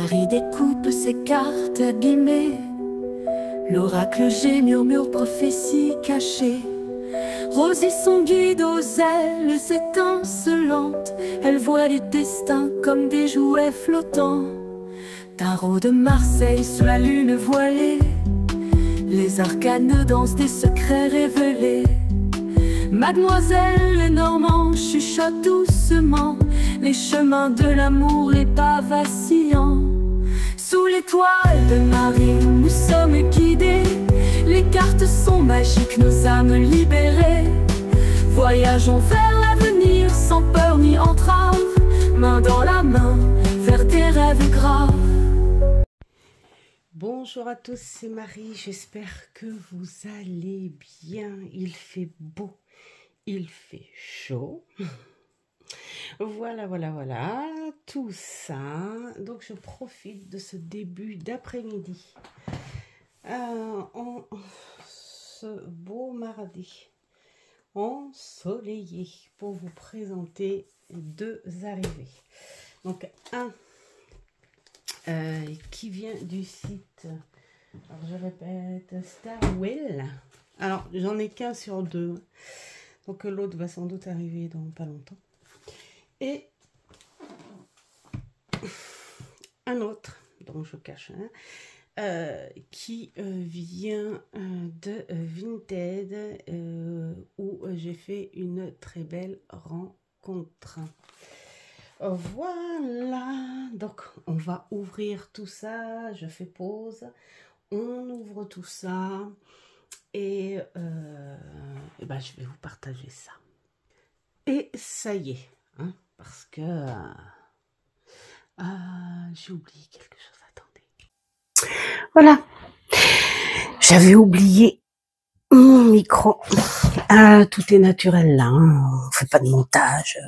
Marie découpe ses cartes abîmées. L'oracle G murmure prophétie cachée. Rosie son guide aux ailes étincelantes. Elle voit les destins comme des jouets flottants. Tarot de Marseille sous la lune voilée. Les arcanes dansent des secrets révélés. Mademoiselle Lenormand chuchote doucement les chemins de l'amour, les pas vacillants. Sous l'étoile de Marie, nous sommes guidés. Les cartes sont magiques, nos âmes libérées. Voyageons vers l'avenir sans peur ni entrave, main dans la main, vers des rêves graves. Bonjour à tous, c'est Marie, j'espère que vous allez bien. Il fait beau, il fait chaud. Voilà, tout ça. Donc je profite de ce début d'après-midi. Ce beau mardi ensoleillé pour vous présenter deux arrivées. Donc un qui vient du site, alors je répète, Starwell. Alors j'en ai qu'un sur deux, donc l'autre va sans doute arriver dans pas longtemps. Et un autre dont je cache qui vient de Vinted, où j'ai fait une très belle rencontre. Voilà, donc on va ouvrir tout ça, je fais pause, on ouvre tout ça et ben, je vais vous partager ça. Et ça y est, hein, parce que j'ai oublié quelque chose, attendez. Voilà, j'avais oublié mon micro. Tout est naturel là, hein, on fait pas de montage.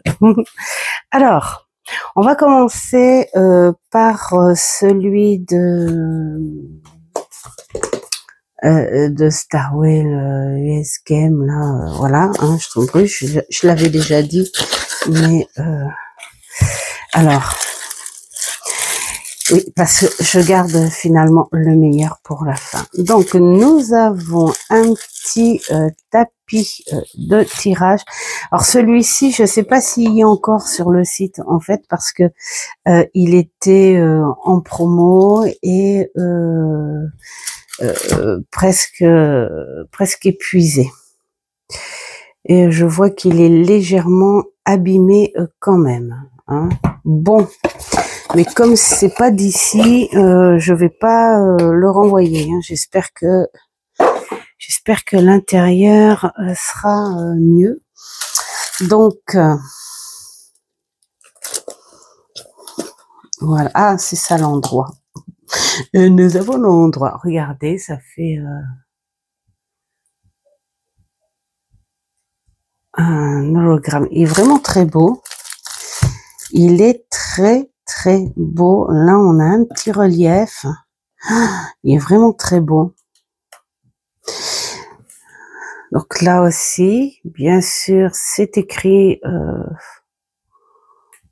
Alors, on va commencer par celui de Starwell US Game là, voilà, hein, je l'avais déjà dit, mais alors oui, parce que je garde finalement le meilleur pour la fin. Donc nous avons un petit tapis de tirage. Alors celui-ci, je sais pas s'il est encore sur le site en fait, parce que il était en promo et presque épuisé. Et je vois qu'il est légèrement abîmé quand même, hein. Bon, mais comme c'est pas d'ici, je vais pas le renvoyer, hein. J'espère que l'intérieur sera mieux. Donc voilà, ah c'est ça l'endroit. Nous avons l'endroit. Regardez, ça fait un hologramme. Il est vraiment très beau. Il est très beau. Là, on a un petit relief. Il est vraiment très beau. Donc là aussi, bien sûr, c'est écrit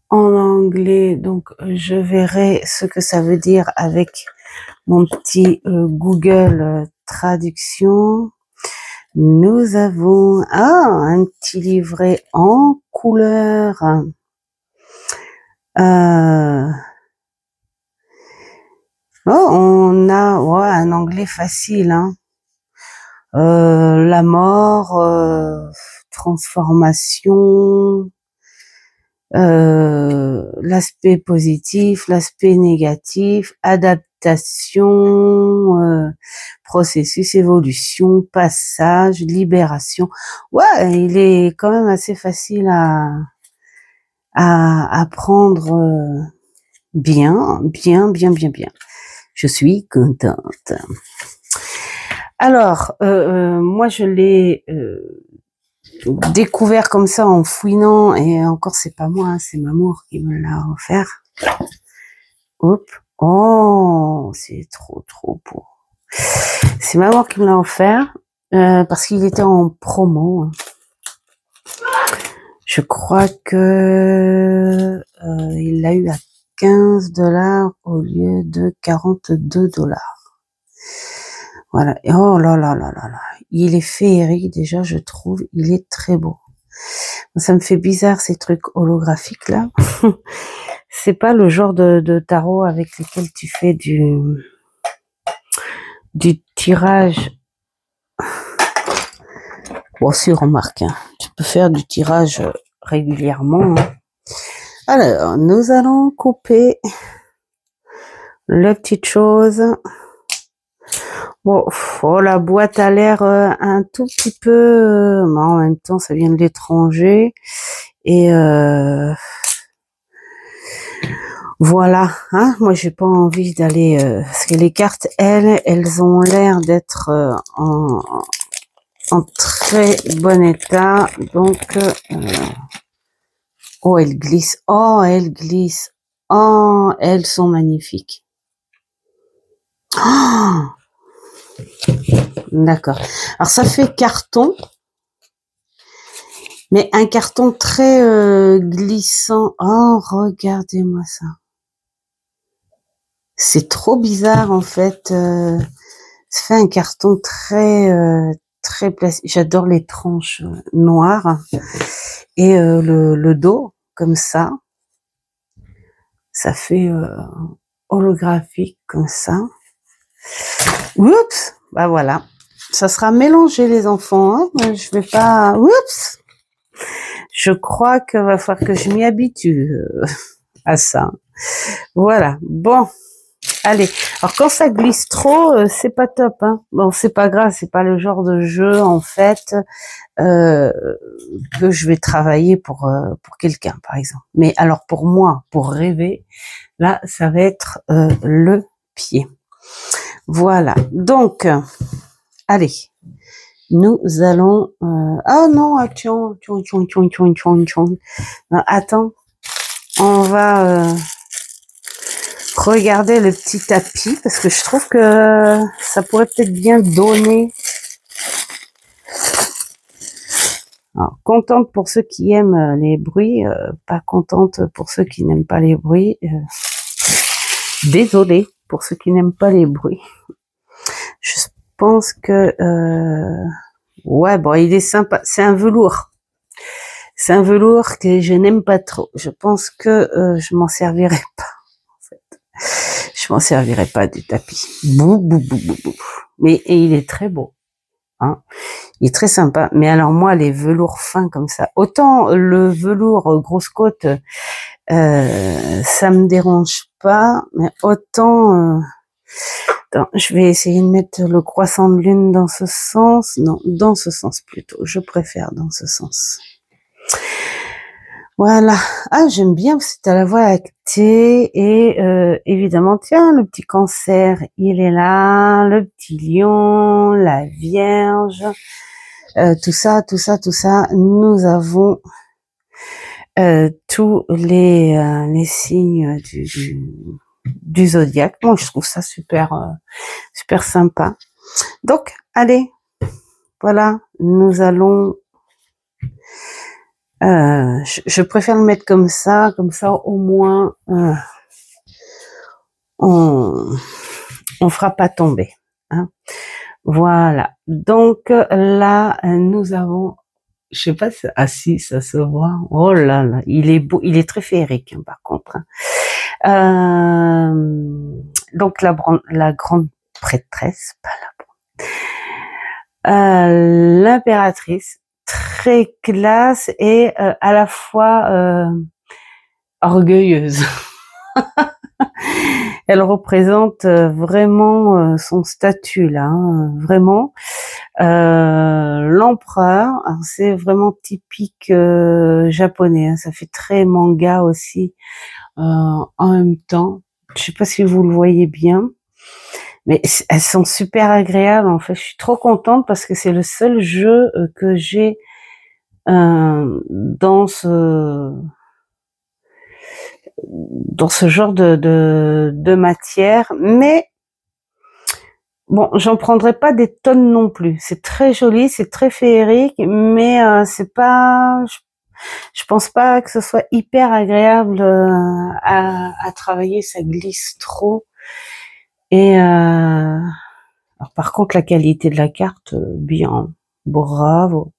en anglais. Donc, je verrai ce que ça veut dire avec mon petit Google Traduction. Nous avons un petit livret en couleur. On a un anglais facile, hein. La mort, transformation, l'aspect positif, l'aspect négatif, adaptation, processus, évolution, passage, libération. Ouais, il est quand même assez facile à apprendre bien. Je suis contente. Alors, moi je l'ai découvert comme ça en fouinant, et encore c'est pas moi, hein, c'est Mamour qui me l'a offert. Hop, oh, c'est trop beau. C'est Mamour qui me l'a offert parce qu'il était en promo. Je crois que il l'a eu à 15 $ au lieu de 42 $. Voilà. Et oh là là là là là. Il est féerique déjà, je trouve. Il est très beau. Ça me fait bizarre ces trucs holographiques là. C'est pas le genre de tarot avec lesquels tu fais du tirage. Bon, si, remarque, hein, tu peux faire du tirage régulièrement. Hein. Alors, nous allons couper la petite chose. Bon, oh, la boîte a l'air un tout petit peu... mais en même temps, ça vient de l'étranger. Et voilà, hein, moi j'ai pas envie d'aller... parce que les cartes, elles ont l'air d'être en très bon état. Donc, oh, elles glissent. Oh, elles glissent. Oh, elles sont magnifiques. Oh, d'accord. Alors, ça fait carton. Mais un carton très glissant. Oh, regardez-moi ça. C'est trop bizarre, en fait. Ça fait un carton très plastique. J'adore les tranches noires. Et le dos, comme ça. Ça fait holographique, comme ça. Oups! Bah voilà. Ça sera mélangé, les enfants. Hein. Je vais pas... Oups! Je crois qu'il va falloir que je m'y habitue à ça. Voilà. Bon. Allez. Alors, quand ça glisse trop, c'est pas top. Hein. Bon, c'est pas grave. C'est pas le genre de jeu, en fait, que je vais travailler pour quelqu'un, par exemple. Mais alors, pour moi, pour rêver, là, ça va être le pied. Voilà. Donc, allez. Nous allons... Ah non, attends. Attends. On va regarder le petit tapis parce que je trouve que ça pourrait peut-être bien donner. Alors, contente pour ceux qui aiment les bruits, pas contente pour ceux qui n'aiment pas les bruits. Désolée pour ceux qui n'aiment pas les bruits. Je pense que... ouais, bon, il est sympa. C'est un velours. C'est un velours que je n'aime pas trop. Je pense que je m'en servirai pas. En fait. Je m'en servirai pas du tapis. Bou, bou, bou, bou, bou. Mais et il est très beau. Hein. Il est très sympa. Mais alors moi, les velours fins comme ça, autant le velours grosse côte, ça me dérange pas, mais autant... Attends, je vais essayer de mettre le croissant de lune dans ce sens. Non, dans ce sens plutôt. Je préfère dans ce sens. Voilà. Ah, j'aime bien, c'est à la voie lactée. Et évidemment, tiens, le petit cancer, il est là. Le petit lion, la vierge. Tout ça. Nous avons tous les signes du zodiaque. Moi, je trouve ça super sympa. Donc, allez, voilà, nous allons... je préfère le mettre comme ça au moins on fera pas tomber. Hein. Voilà. Donc là, nous avons... Je sais pas si... Ah si, ça se voit. Oh là là, il est beau, il est très féerique, hein, par contre. Donc la grande prêtresse, pas l'impératrice, très classe et à la fois orgueilleuse. Elle représente vraiment son statut là, hein, vraiment. L'empereur, c'est vraiment typique japonais, hein, ça fait très manga aussi en même temps. Je sais pas si vous le voyez bien. Mais elles sont super agréables, en fait. Je suis trop contente parce que c'est le seul jeu que j'ai dans ce genre de matière. Mais bon, j'en prendrai pas des tonnes non plus. C'est très joli, c'est très féerique, mais c'est pas... Je pense pas que ce soit hyper agréable à travailler, ça glisse trop. Et alors par contre, la qualité de la carte, bien, bravo.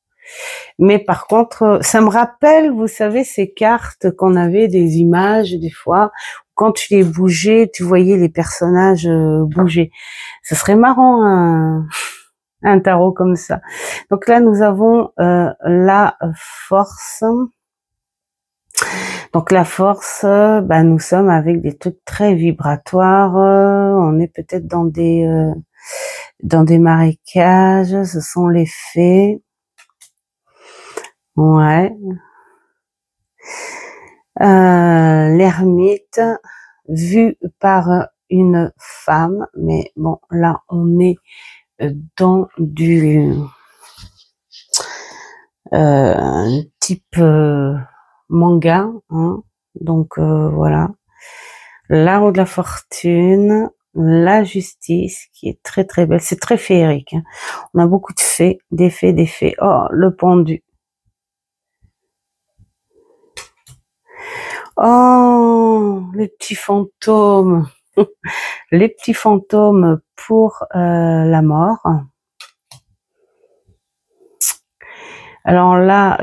Mais par contre, ça me rappelle, vous savez, ces cartes qu'on avait des images des fois, quand tu les bougeais, tu voyais les personnages bouger. Ce serait marrant un tarot comme ça. Donc là, nous avons la force. Donc la force, bah, nous sommes avec des trucs très vibratoires. On est peut-être dans des marécages. Ce sont les fées. Ouais. L'ermite vu par une femme, mais bon, là on est dans du type manga, hein. Donc voilà, l'arbre de la fortune, la justice qui est très très belle, c'est très féerique, hein. On a beaucoup de fées, des fées, des fées. Oh, le pendu. Oh, les petits fantômes. Les petits fantômes pour la mort. Alors là,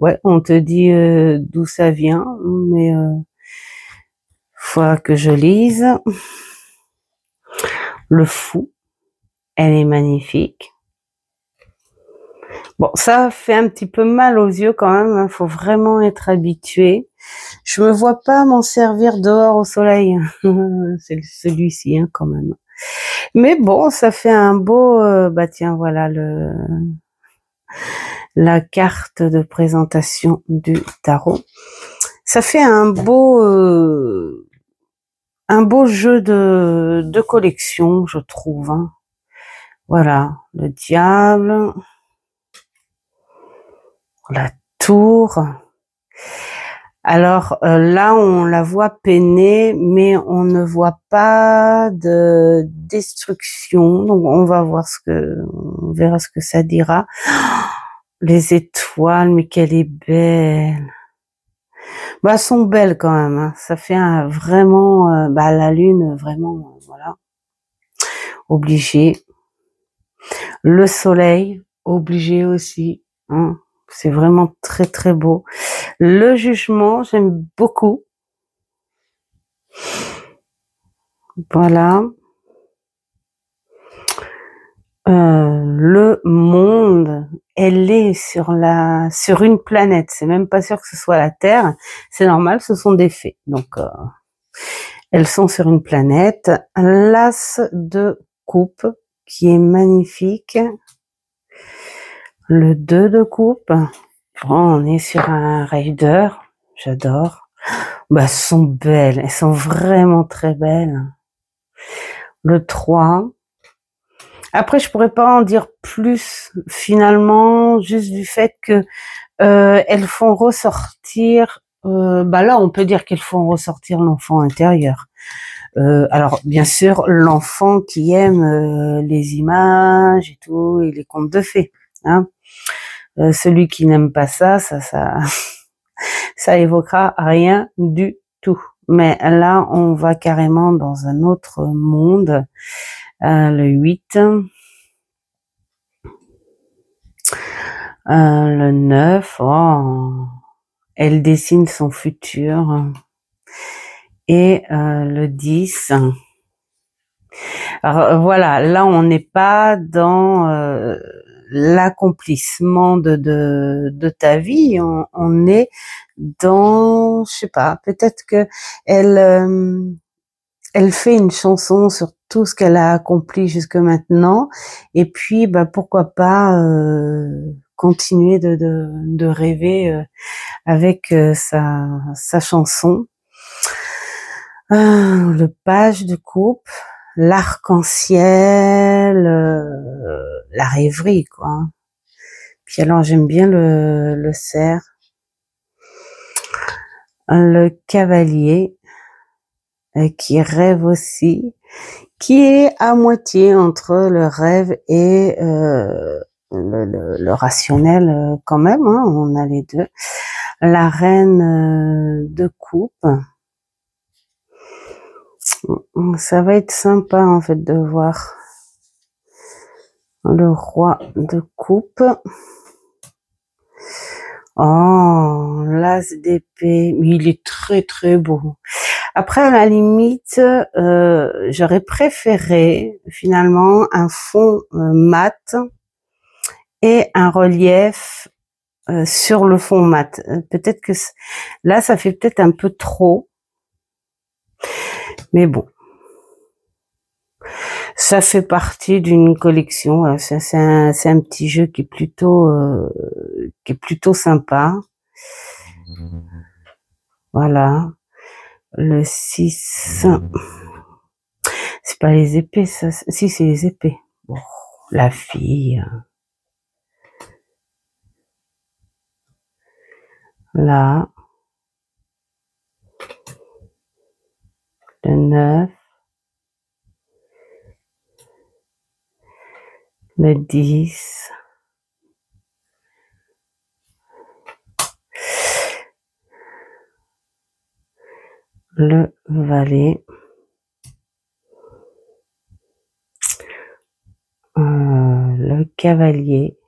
ouais, on te dit d'où ça vient, mais faut que je lise. Le fou, elle est magnifique. Bon, ça fait un petit peu mal aux yeux quand même, hein, faut vraiment être habitué. Je me vois pas m'en servir dehors au soleil. C'est celui-ci, hein, quand même. Mais bon, ça fait un beau... bah tiens, voilà la carte de présentation du tarot. Ça fait un beau jeu de collection, je trouve, hein. Voilà, le diable, la tour. Alors là, on la voit peiner, mais on ne voit pas de destruction. Donc on va voir on verra ce que ça dira. Les étoiles, mais qu'elle est belle. Bah, elles sont belles quand même, hein. Ça fait vraiment, bah, la lune, vraiment, voilà. Obligé. Le soleil, obligé aussi, hein. C'est vraiment très très beau. Le jugement, j'aime beaucoup. Voilà. Le monde, elle est sur une planète. C'est même pas sûr que ce soit la Terre. C'est normal, ce sont des fées. Donc, elles sont sur une planète. L'as de coupe, qui est magnifique. Le 2 de coupe. Bon, on est sur un raider. J'adore. Bah, elles sont belles. Elles sont vraiment très belles. Le 3. Après, je pourrais pas en dire plus, finalement, juste du fait que elles font ressortir, bah là, on peut dire qu'elles font ressortir l'enfant intérieur. Alors, bien sûr, l'enfant qui aime les images et tout, et les contes de fées, hein. Celui qui n'aime pas ça ça évoquera rien du tout. Mais là, on va carrément dans un autre monde. Le 8. Le 9. Oh, elle dessine son futur. Et le 10. Alors, voilà, là, on n'est pas dans l'accomplissement de ta vie. On est dans, je sais pas, peut-être que elle fait une chanson sur tout ce qu'elle a accompli jusque maintenant, et puis bah pourquoi pas continuer de rêver avec sa chanson. Le page de coupe, l'arc-en-ciel, la rêverie quoi. Puis alors j'aime bien le cerf, le cavalier qui rêve aussi, qui est à moitié entre le rêve et le rationnel quand même, hein, on a les deux. La reine de coupe. Ça va être sympa en fait de voir le roi de coupe. Oh, l'as d'épée, mais il est très très beau. Après, à la limite, j'aurais préféré finalement un fond mat et un relief sur le fond mat. Peut-être que là, ça fait peut-être un peu trop, mais bon. Ça fait partie d'une collection. C'est un petit jeu qui est plutôt sympa. Voilà. Le 6. C'est pas les épées, ça. Si, c'est les épées. Bon, la fille. Là. Le 9. Le 10. Le valet. Le cavalier.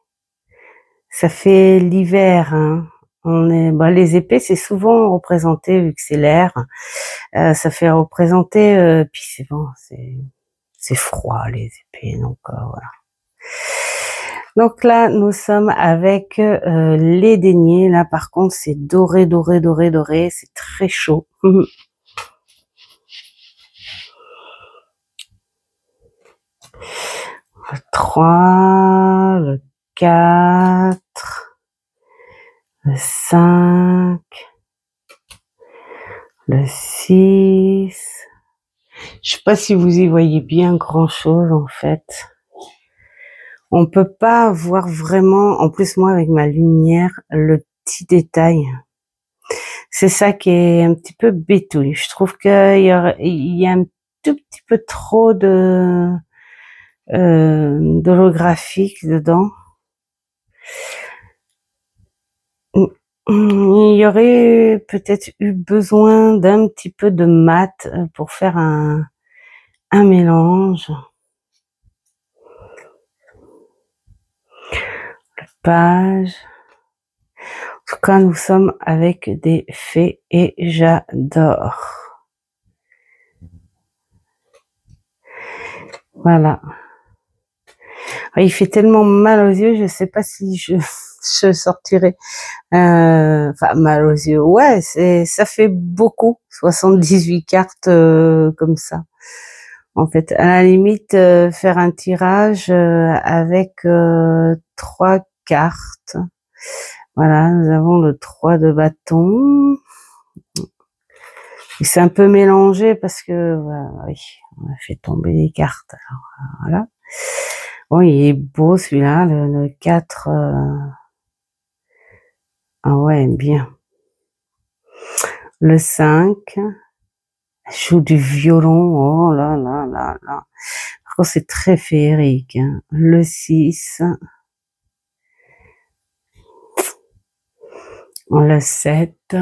Ça fait l'hiver, hein. Les épées, c'est souvent représenté, vu que c'est l'air, ça fait représenter, puis c'est bon, c'est froid, les épées, donc voilà. Donc là, nous sommes avec les deniers. Là, par contre, c'est doré, doré, doré, doré. C'est très chaud. Le 3, le 4, le 5, le 6. Je sais pas si vous y voyez bien grand-chose, en fait. On peut pas voir vraiment, en plus moi avec ma lumière, le petit détail. C'est ça qui est un petit peu bétouille. Je trouve qu'il y a un tout petit peu trop d'holographique dedans. Il y aurait peut-être eu besoin d'un petit peu de mat pour faire un mélange. Page. En tout cas, nous sommes avec des fées et j'adore. Voilà. Il fait tellement mal aux yeux, je sais pas si je sortirai. Enfin, mal aux yeux. Ouais, ça fait beaucoup. 78 cartes comme ça. En fait, à la limite, faire un tirage avec 3 cartes. Voilà, nous avons le 3 de bâton. C'est un peu mélangé parce que voilà, oui, on a fait tomber les cartes. Alors, voilà. Bon, il est beau celui-là, le 4. Ah ouais, bien. Le 5. Joue du violon. Oh là là là là. Par contre, c'est très féerique. Hein. Le 6. Le 7.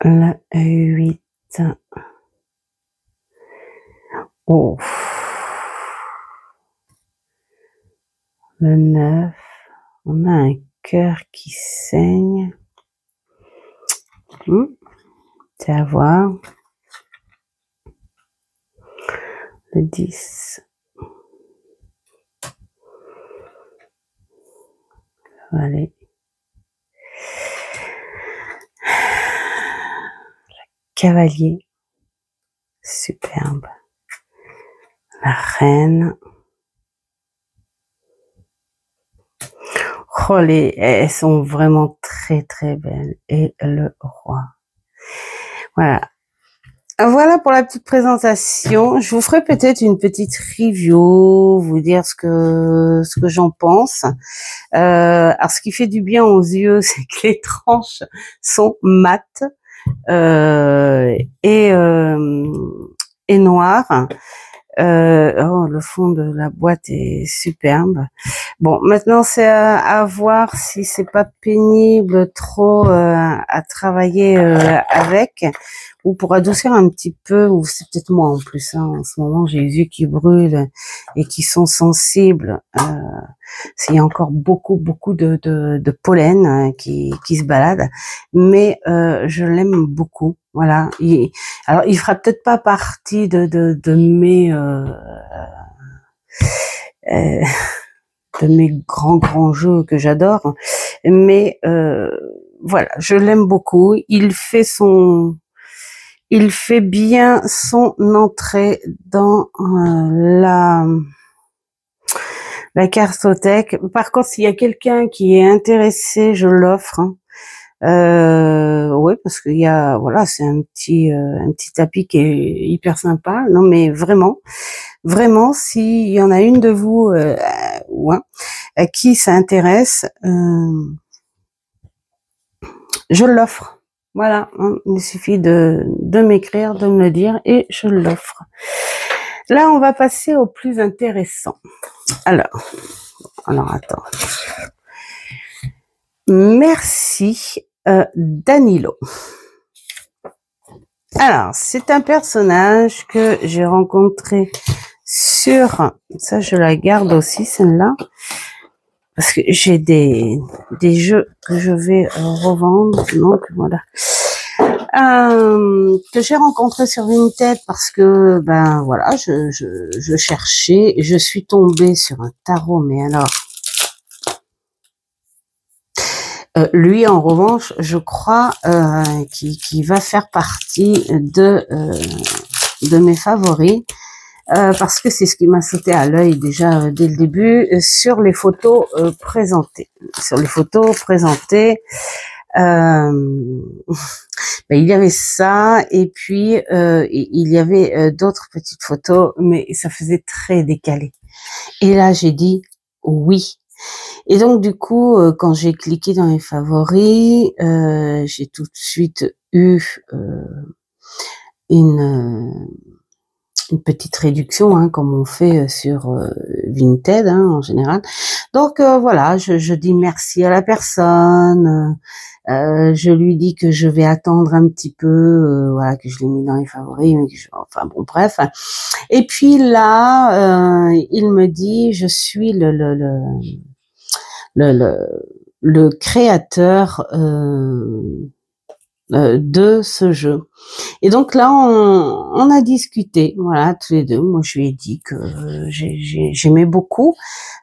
Le 8. Oh. Le 9. On a un cœur qui saigne. C'est à voir. Le 10. Allez. Le cavalier. Superbe. La reine. Oh, elles sont vraiment très très belles. Et le roi. Voilà. Voilà pour la petite présentation. Je vous ferai peut-être une petite review, vous dire ce que j'en pense. Alors, ce qui fait du bien aux yeux, c'est que les tranches sont mates et noires. Oh, le fond de la boîte est superbe. Bon, maintenant c'est à voir si c'est pas pénible trop à travailler avec, ou pour adoucir un petit peu, ou c'est peut-être moi en plus. Hein, en ce moment, j'ai les yeux qui brûlent et qui sont sensibles. Il y a encore beaucoup de pollen qui se balade, mais je l'aime beaucoup. Voilà. Alors, il fera peut-être pas partie de mes euh, de mes grands jeux que j'adore, mais voilà, je l'aime beaucoup. Il fait bien son entrée dans la cartothèque. Par contre, s'il y a quelqu'un qui est intéressé, je l'offre. Hein. Ouais, parce qu'il y a, voilà, c'est un petit tapis qui est hyper sympa. Non, mais vraiment, s'il y en a une de vous ou un à qui ça intéresse, je l'offre. Voilà, hein, il suffit de m'écrire, de me le dire et je l'offre. Là, on va passer au plus intéressant. Alors attends. Merci Danilo. Alors, c'est un personnage que j'ai rencontré sur... Ça, je la garde aussi, celle-là. Parce que j'ai des jeux que je vais revendre. Donc, voilà. Que j'ai rencontré sur Vinted parce que, ben, voilà, je cherchais. Je suis tombée sur un tarot, mais alors... lui, en revanche, je crois qu'il va faire partie de mes favoris parce que c'est ce qui m'a sauté à l'œil déjà dès le début sur les photos présentées. Sur les photos présentées, il y avait ça et puis il y avait d'autres petites photos, mais ça faisait très décalé. Et là, j'ai dit oui. Et donc du coup, quand j'ai cliqué dans les favoris, j'ai tout de suite eu une petite réduction, hein, comme on fait sur Vinted hein, en général. Donc voilà, je dis merci à la personne. Je lui dis que je vais attendre un petit peu, voilà, que je l'ai mis dans les favoris, mais enfin bon, bref. Et puis là, il me dit, je suis le créateur de ce jeu. Et donc là, on a discuté, voilà, tous les deux. Moi, je lui ai dit que j'aimais beaucoup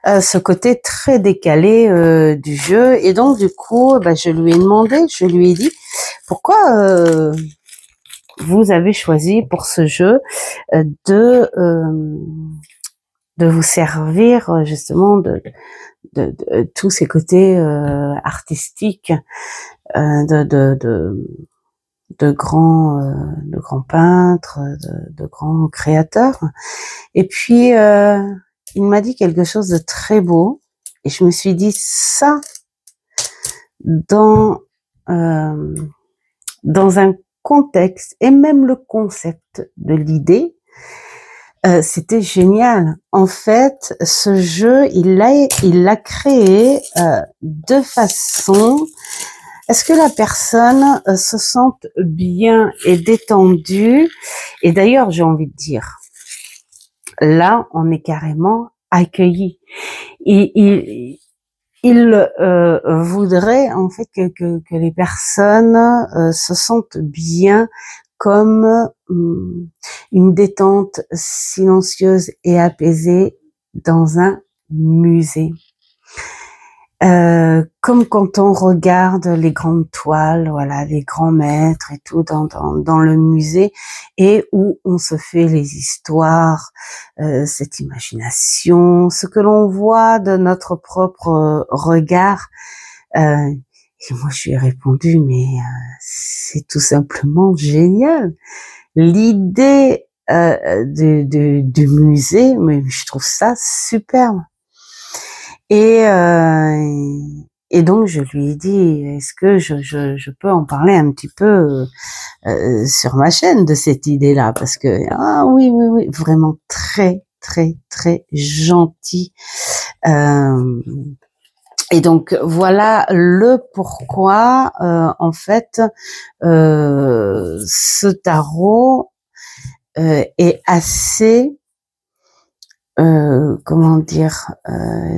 ce côté très décalé du jeu. Et donc, du coup, je lui ai demandé, je lui ai dit, pourquoi vous avez choisi pour ce jeu de vous servir justement de tous ces côtés artistiques de grands peintres, de grands créateurs. Et puis il m'a dit quelque chose de très beau et je me suis dit ça dans un contexte et même le concept de l'idée, c'était génial. En fait, ce jeu, il l'a créé de façon à ce que la personne se sente bien et détendue. Et d'ailleurs, j'ai envie de dire, là, on est carrément accueilli. Il voudrait en fait que les personnes se sentent bien comme une détente silencieuse et apaisée dans un musée. Comme quand on regarde les grandes toiles, voilà, les grands maîtres et tout dans le musée, et où on se fait les histoires, cette imagination, ce que l'on voit de notre propre regard. Et moi, je lui ai répondu, mais c'est tout simplement génial. L'idée du musée, mais je trouve ça superbe. Et Et donc je lui ai dit, est-ce que je peux en parler un petit peu sur ma chaîne de cette idée-là, parce que ah oui oui oui, vraiment très très très gentil. Et donc voilà le pourquoi en fait ce tarot est assez comment dire,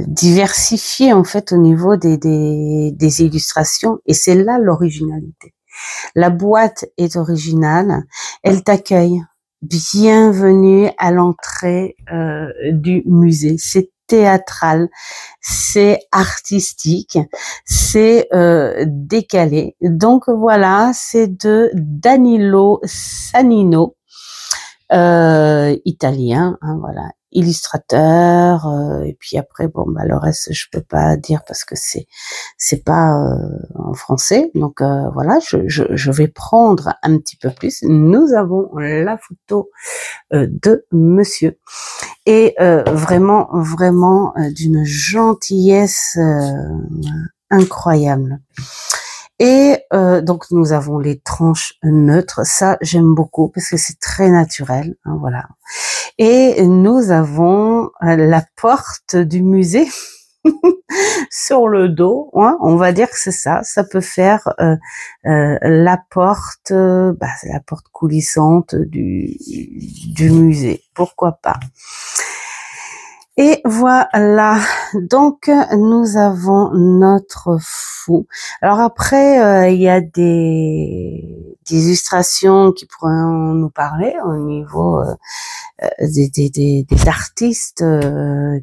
diversifié en fait au niveau des illustrations, et c'est là l'originalité. La boîte est originale, elle t'accueille. Bienvenue à l'entrée du musée. C'est théâtral, c'est artistique, c'est décalé. Donc voilà, c'est de Danilo Sanino, italien, hein, voilà, illustrateur, et puis après bon bah le reste je peux pas dire parce que c'est pas en français, donc voilà, je vais prendre un petit peu plus. Nous avons la photo de monsieur, et vraiment vraiment d'une gentillesse incroyable. Et donc nous avons les tranches neutres, ça j'aime beaucoup parce que c'est très naturel, hein, voilà. Et nous avons la porte du musée sur le dos, hein, on va dire que c'est ça. Ça peut faire la porte, c'est la porte coulissante du musée, pourquoi pas. Et voilà, donc nous avons notre fou. Alors après, il y a des illustrations qui pourraient nous parler au niveau des artistes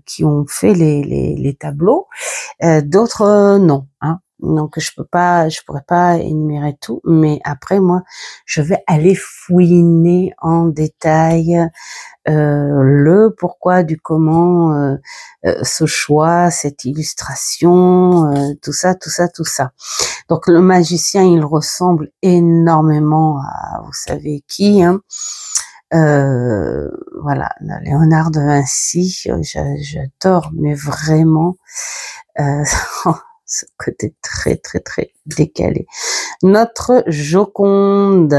qui ont fait les tableaux, d'autres non. Hein. Donc je pourrais pas énumérer tout, mais après moi, je vais aller fouiner en détail le pourquoi du comment, ce choix, cette illustration, tout ça, tout ça, tout ça. Donc le magicien, il ressemble énormément à, vous savez qui, hein, voilà, Léonard de Vinci, j'adore, mais vraiment ce côté très très très décalé. Notre Joconde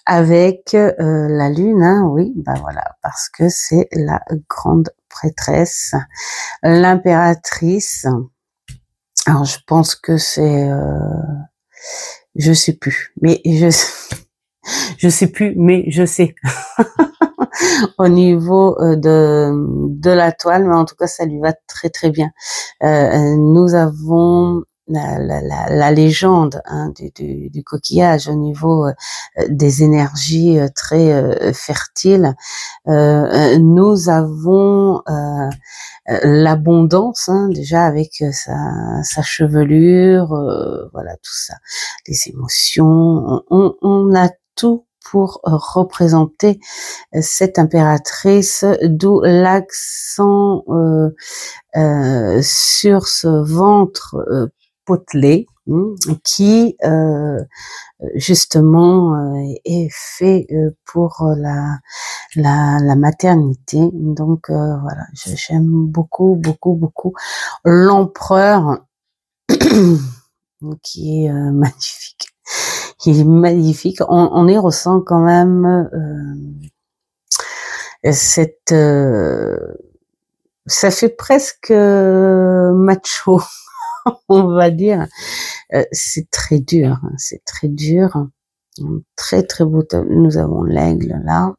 avec la lune, hein, oui, ben voilà, parce que c'est la grande prêtresse, l'impératrice. Alors je pense que c'est, je sais plus, mais je sais plus, mais je sais au niveau de la toile, mais en tout cas ça lui va très très bien. Nous avons la légende, hein, du coquillage au niveau des énergies très fertiles. Nous avons l'abondance, hein, déjà avec sa chevelure, voilà tout ça, les émotions, on a tout pour représenter cette impératrice, d'où l'accent sur ce ventre potelé qui justement est fait pour la maternité. Donc voilà, j'aime beaucoup beaucoup beaucoup l'empereur qui est magnifique. Il est magnifique. On y ressent quand même cette ça fait presque macho, on va dire. C'est très dur, hein, c'est très dur. Très très beau. Nous avons l'aigle là.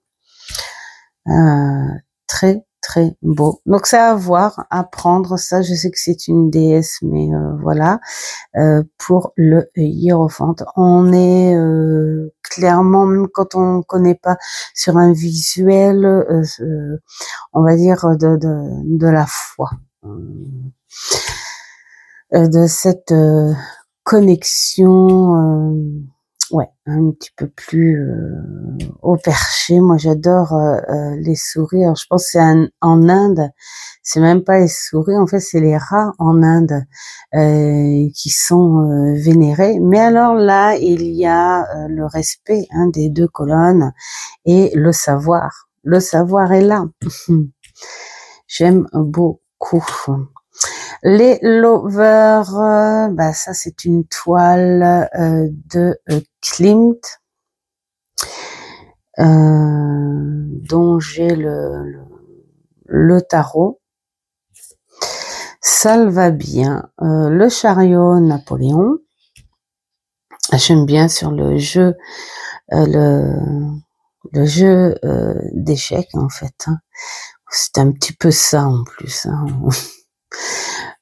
Très très beau. Donc c'est à voir, à prendre. Ça, je sais que c'est une déesse, mais voilà. Pour le hiérophante, on est clairement, même quand on connaît pas, sur un visuel, on va dire de la foi, de cette connexion, ouais, un petit peu plus au perché. Moi, j'adore les souris. Alors, je pense que c'est en Inde, c'est même pas les souris, en fait, c'est les rats en Inde qui sont vénérés. Mais alors là, il y a le respect, hein, des deux colonnes et le savoir. Le savoir est là. J'aime beaucoup. Les lovers, bah ça c'est une toile de Klimt, dont j'ai le tarot. Ça le va bien. Le chariot Napoléon. J'aime bien sur le jeu, le jeu d'échecs en fait. Hein. C'est un petit peu ça en plus. Hein.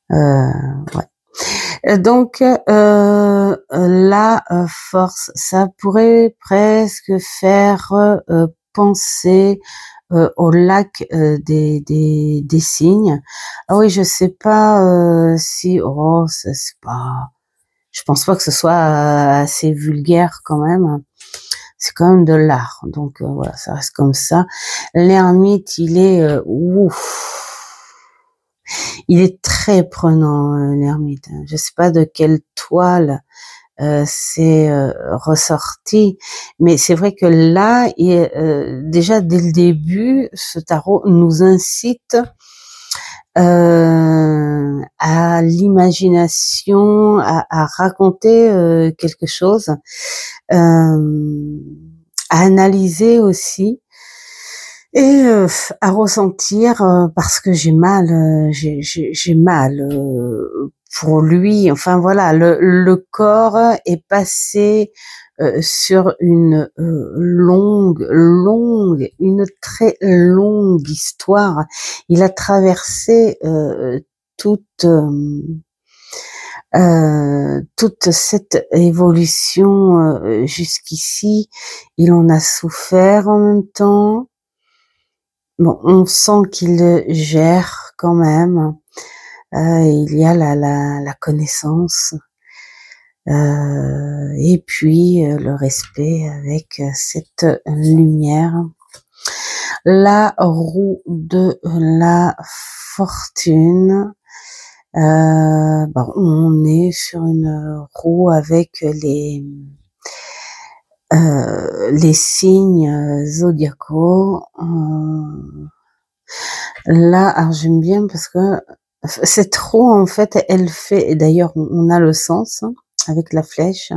Ouais. Donc la force, ça pourrait presque faire penser au lac des cygnes. Ah oui, je sais pas si c'est pas. Je pense pas que ce soit assez vulgaire quand même. C'est quand même de l'art, donc voilà, ça reste comme ça. L'ermite, il est il est très prenant l'ermite. Je sais pas de quelle toile c'est ressorti, mais c'est vrai que là, déjà dès le début, ce tarot nous incite à l'imagination, à raconter quelque chose, à analyser aussi et à ressentir parce que j'ai mal, j'ai mal pour lui. Enfin voilà, le corps est passé sur une une très longue histoire. Il a traversé toute cette évolution jusqu'ici. Il en a souffert en même temps. Bon, on sent qu'il gère quand même. Il y a la connaissance. Et puis le respect avec cette lumière. La roue de la fortune. Bon, on est sur une roue avec les signes zodiacaux. Là, alors j'aime bien parce que cette roue, en fait, elle fait, et d'ailleurs, on a le sens hein, avec la flèche.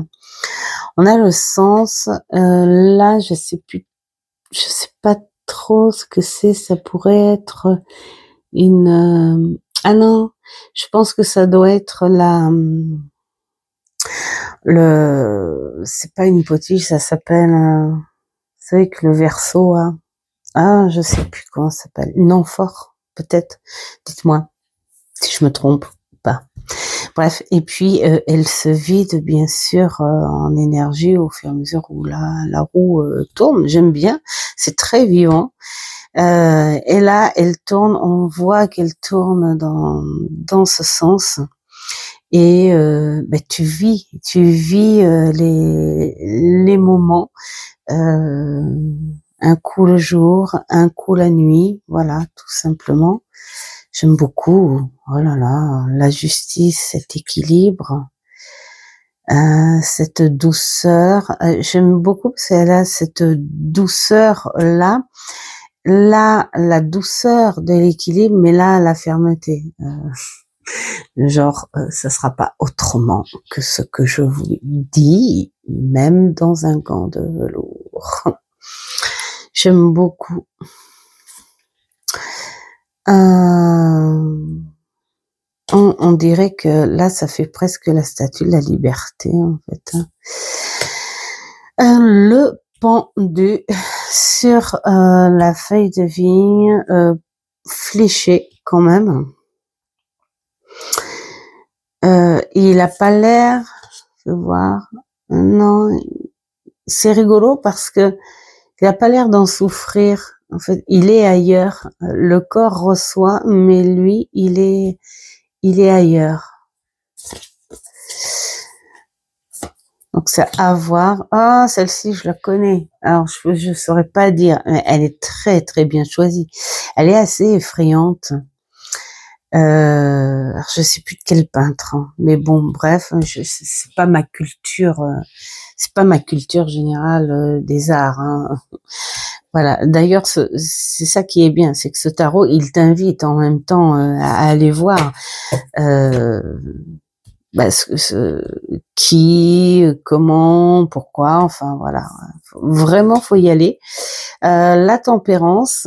On a le sens. Là, je sais pas trop ce que c'est. Ça pourrait être une. Ah non, je pense que ça doit être c'est pas une potiche, ça s'appelle. Vous savez que le verso a. Ah, je sais plus comment ça s'appelle. Une amphore, peut-être. Dites-moi si je me trompe pas. Bref, et puis elle se vide bien sûr en énergie au fur et à mesure où la roue tourne. J'aime bien, c'est très vivant. Et là, elle tourne, on voit qu'elle tourne dans ce sens. Et ben, tu vis les moments. Un coup le jour, un coup la nuit, voilà, tout simplement. J'aime beaucoup, oh là là, la justice, cet équilibre, cette douceur. J'aime beaucoup parce qu'elle a cette douceur-là. Là, la douceur de l'équilibre, mais là, la fermeté. Genre, ça sera pas autrement que ce que je vous dis, même dans un gant de velours. J'aime beaucoup. On dirait que là, ça fait presque la statue de la liberté, en fait. Le pendu sur la feuille de vigne, fléché quand même. Il a pas l'air, je vais voir, non, c'est rigolo parce que il a pas l'air d'en souffrir. En fait, il est ailleurs. Le corps reçoit, mais lui, il est ailleurs. Donc c'est à voir. Ah, celle-ci, je la connais. Alors je saurais pas dire, mais elle est très très bien choisie. Elle est assez effrayante. Alors je sais plus de quel peintre, hein. Mais bon, bref, c'est pas ma culture, c'est pas ma culture générale des arts. Hein. Voilà. D'ailleurs, c'est ça qui est bien, c'est que ce tarot, il t'invite en même temps à aller voir euh, bah, qui, comment, pourquoi, enfin voilà. Vraiment, faut y aller. La tempérance.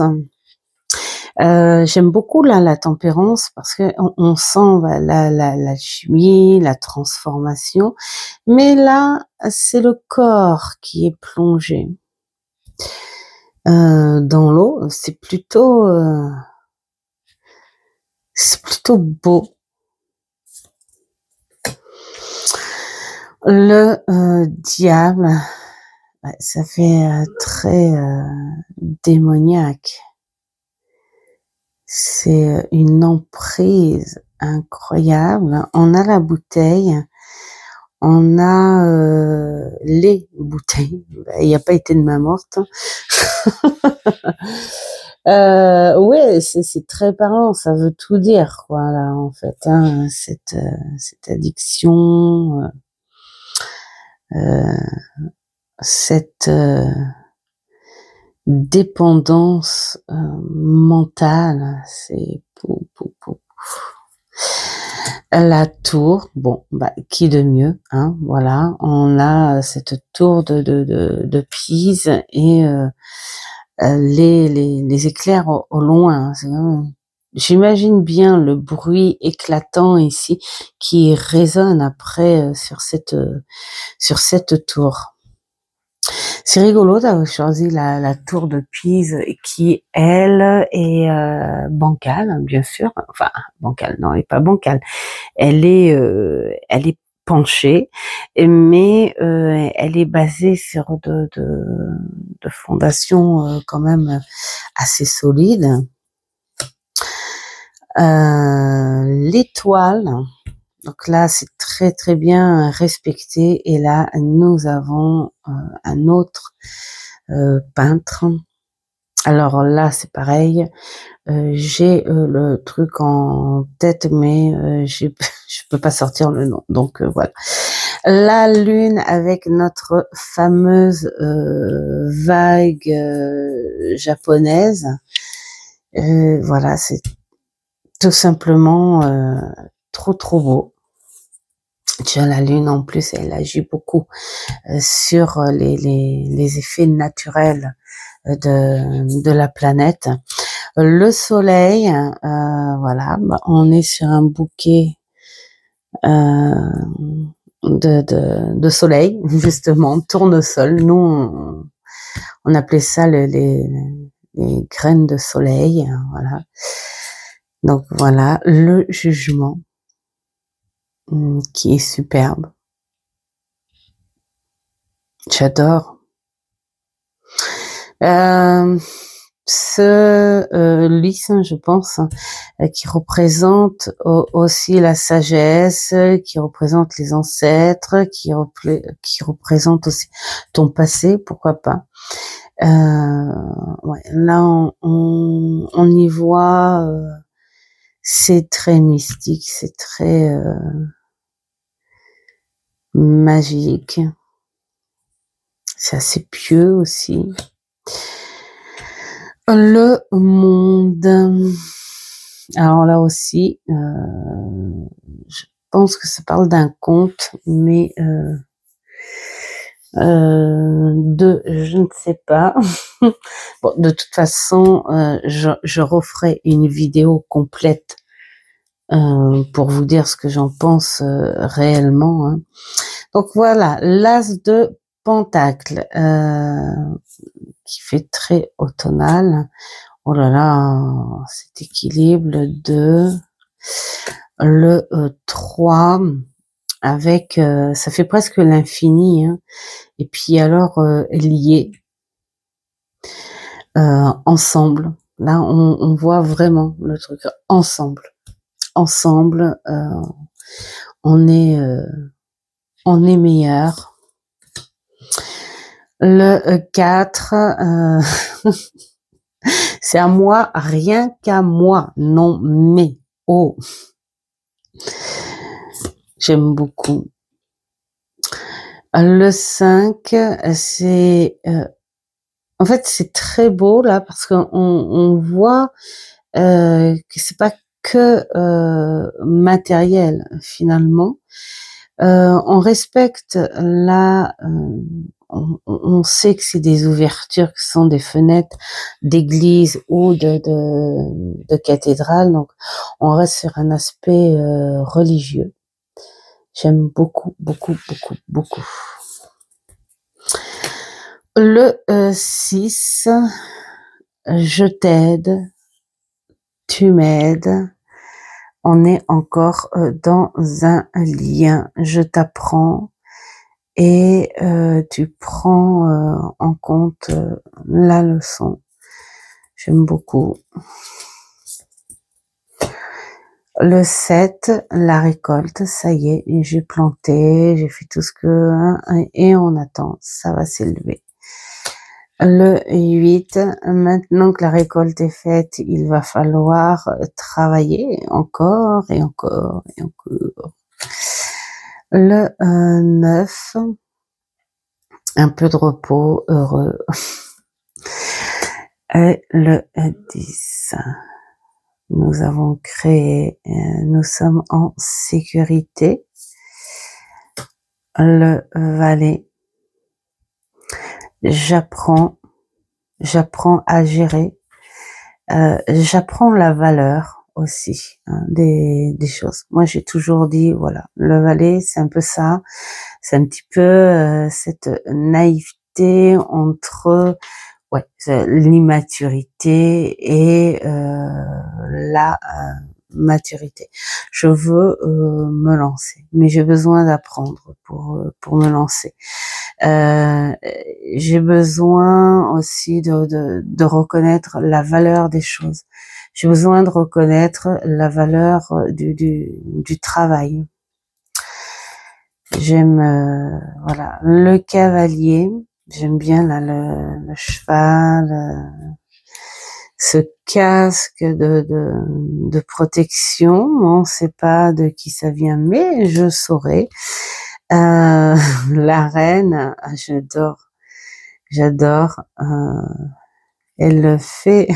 J'aime beaucoup la tempérance parce que on sent la chimie, la transformation, mais là c'est le corps qui est plongé dans l'eau. C'est plutôt beau. Le diable, ça fait très démoniaque. C'est une emprise incroyable. On a la bouteille, on a les bouteilles. Il n'y a pas été de main morte. Ouais, c'est très parlant. Ça veut tout dire, quoi, là, en fait. Hein, cette addiction, cette dépendance mentale, c'est la tour. Bon, bah, qui de mieux, hein, voilà. On a cette tour de Pise et les éclairs au loin. J'imagine bien le bruit éclatant ici qui résonne après sur cette tour. C'est rigolo d'avoir choisi la tour de Pise qui, elle, est bancale, bien sûr. Enfin, bancale, non, elle n'est pas bancale. Elle est penchée, mais elle est basée sur de fondations quand même assez solides. L'étoile, donc là c'est très très bien respecté, et là nous avons un autre peintre. Alors là c'est pareil, j'ai le truc en tête mais je peux pas sortir le nom, donc voilà. La lune avec notre fameuse vague japonaise, voilà, c'est tout simplement trop beau. Déjà la lune en plus elle agit beaucoup sur les effets naturels de la planète. Le soleil, voilà, bah, on est sur un bouquet de soleil, justement, tournesol. Nous on appelait ça les graines de soleil, voilà. Donc voilà, le jugement qui est superbe. J'adore. Ce lys, je pense, qui représente aussi la sagesse, qui représente les ancêtres, qui représente aussi ton passé, pourquoi pas. Ouais, là, on y voit, c'est très mystique, c'est très magique. C'est assez pieux aussi. Le monde. Alors là aussi, je pense que ça parle d'un conte, mais je ne sais pas. Bon, de toute façon, je referai une vidéo complète pour vous dire ce que j'en pense réellement. Hein. Donc voilà, l'as de Pentacle, qui fait très automnal. Oh là là, cet équilibre de le 3 avec, ça fait presque l'infini, hein. Et puis alors lié ensemble. Là, on voit vraiment le truc ensemble. Ensemble, on est meilleur. Le 4, c'est à moi, rien qu'à moi, non mais, oh, j'aime beaucoup. Le 5, c'est En fait, c'est très beau là parce qu'on voit que c'est pas que matériel finalement. On respecte la, on sait que c'est des ouvertures, que ce sont des fenêtres d'église ou de cathédrale, donc on reste sur un aspect religieux. J'aime beaucoup, beaucoup, beaucoup, beaucoup. Le 6, je t'aide, tu m'aides. On est encore dans un lien. Je t'apprends et tu prends en compte la leçon. J'aime beaucoup. Le 7, la récolte, ça y est, j'ai planté, j'ai fait tout ce que... et on attend, ça va s'élever. Le 8, maintenant que la récolte est faite, il va falloir travailler encore et encore et encore. Le 9, un peu de repos, heureux. Et le 10, nous avons créé, nous sommes en sécurité. Le valet, j'apprends à gérer, j'apprends la valeur aussi des choses. Moi, j'ai toujours dit, voilà, le valet, c'est un peu ça, c'est un petit peu cette naïveté entre ouais, l'immaturité et la maturité. Je veux me lancer, mais j'ai besoin d'apprendre pour me lancer. J'ai besoin aussi de reconnaître la valeur des choses. J'ai besoin de reconnaître la valeur du travail. J'aime voilà, le cavalier. J'aime bien là le cheval, ce casque de protection. On ne sait pas de qui ça vient, mais je saurais. La reine, j'adore. Elle fait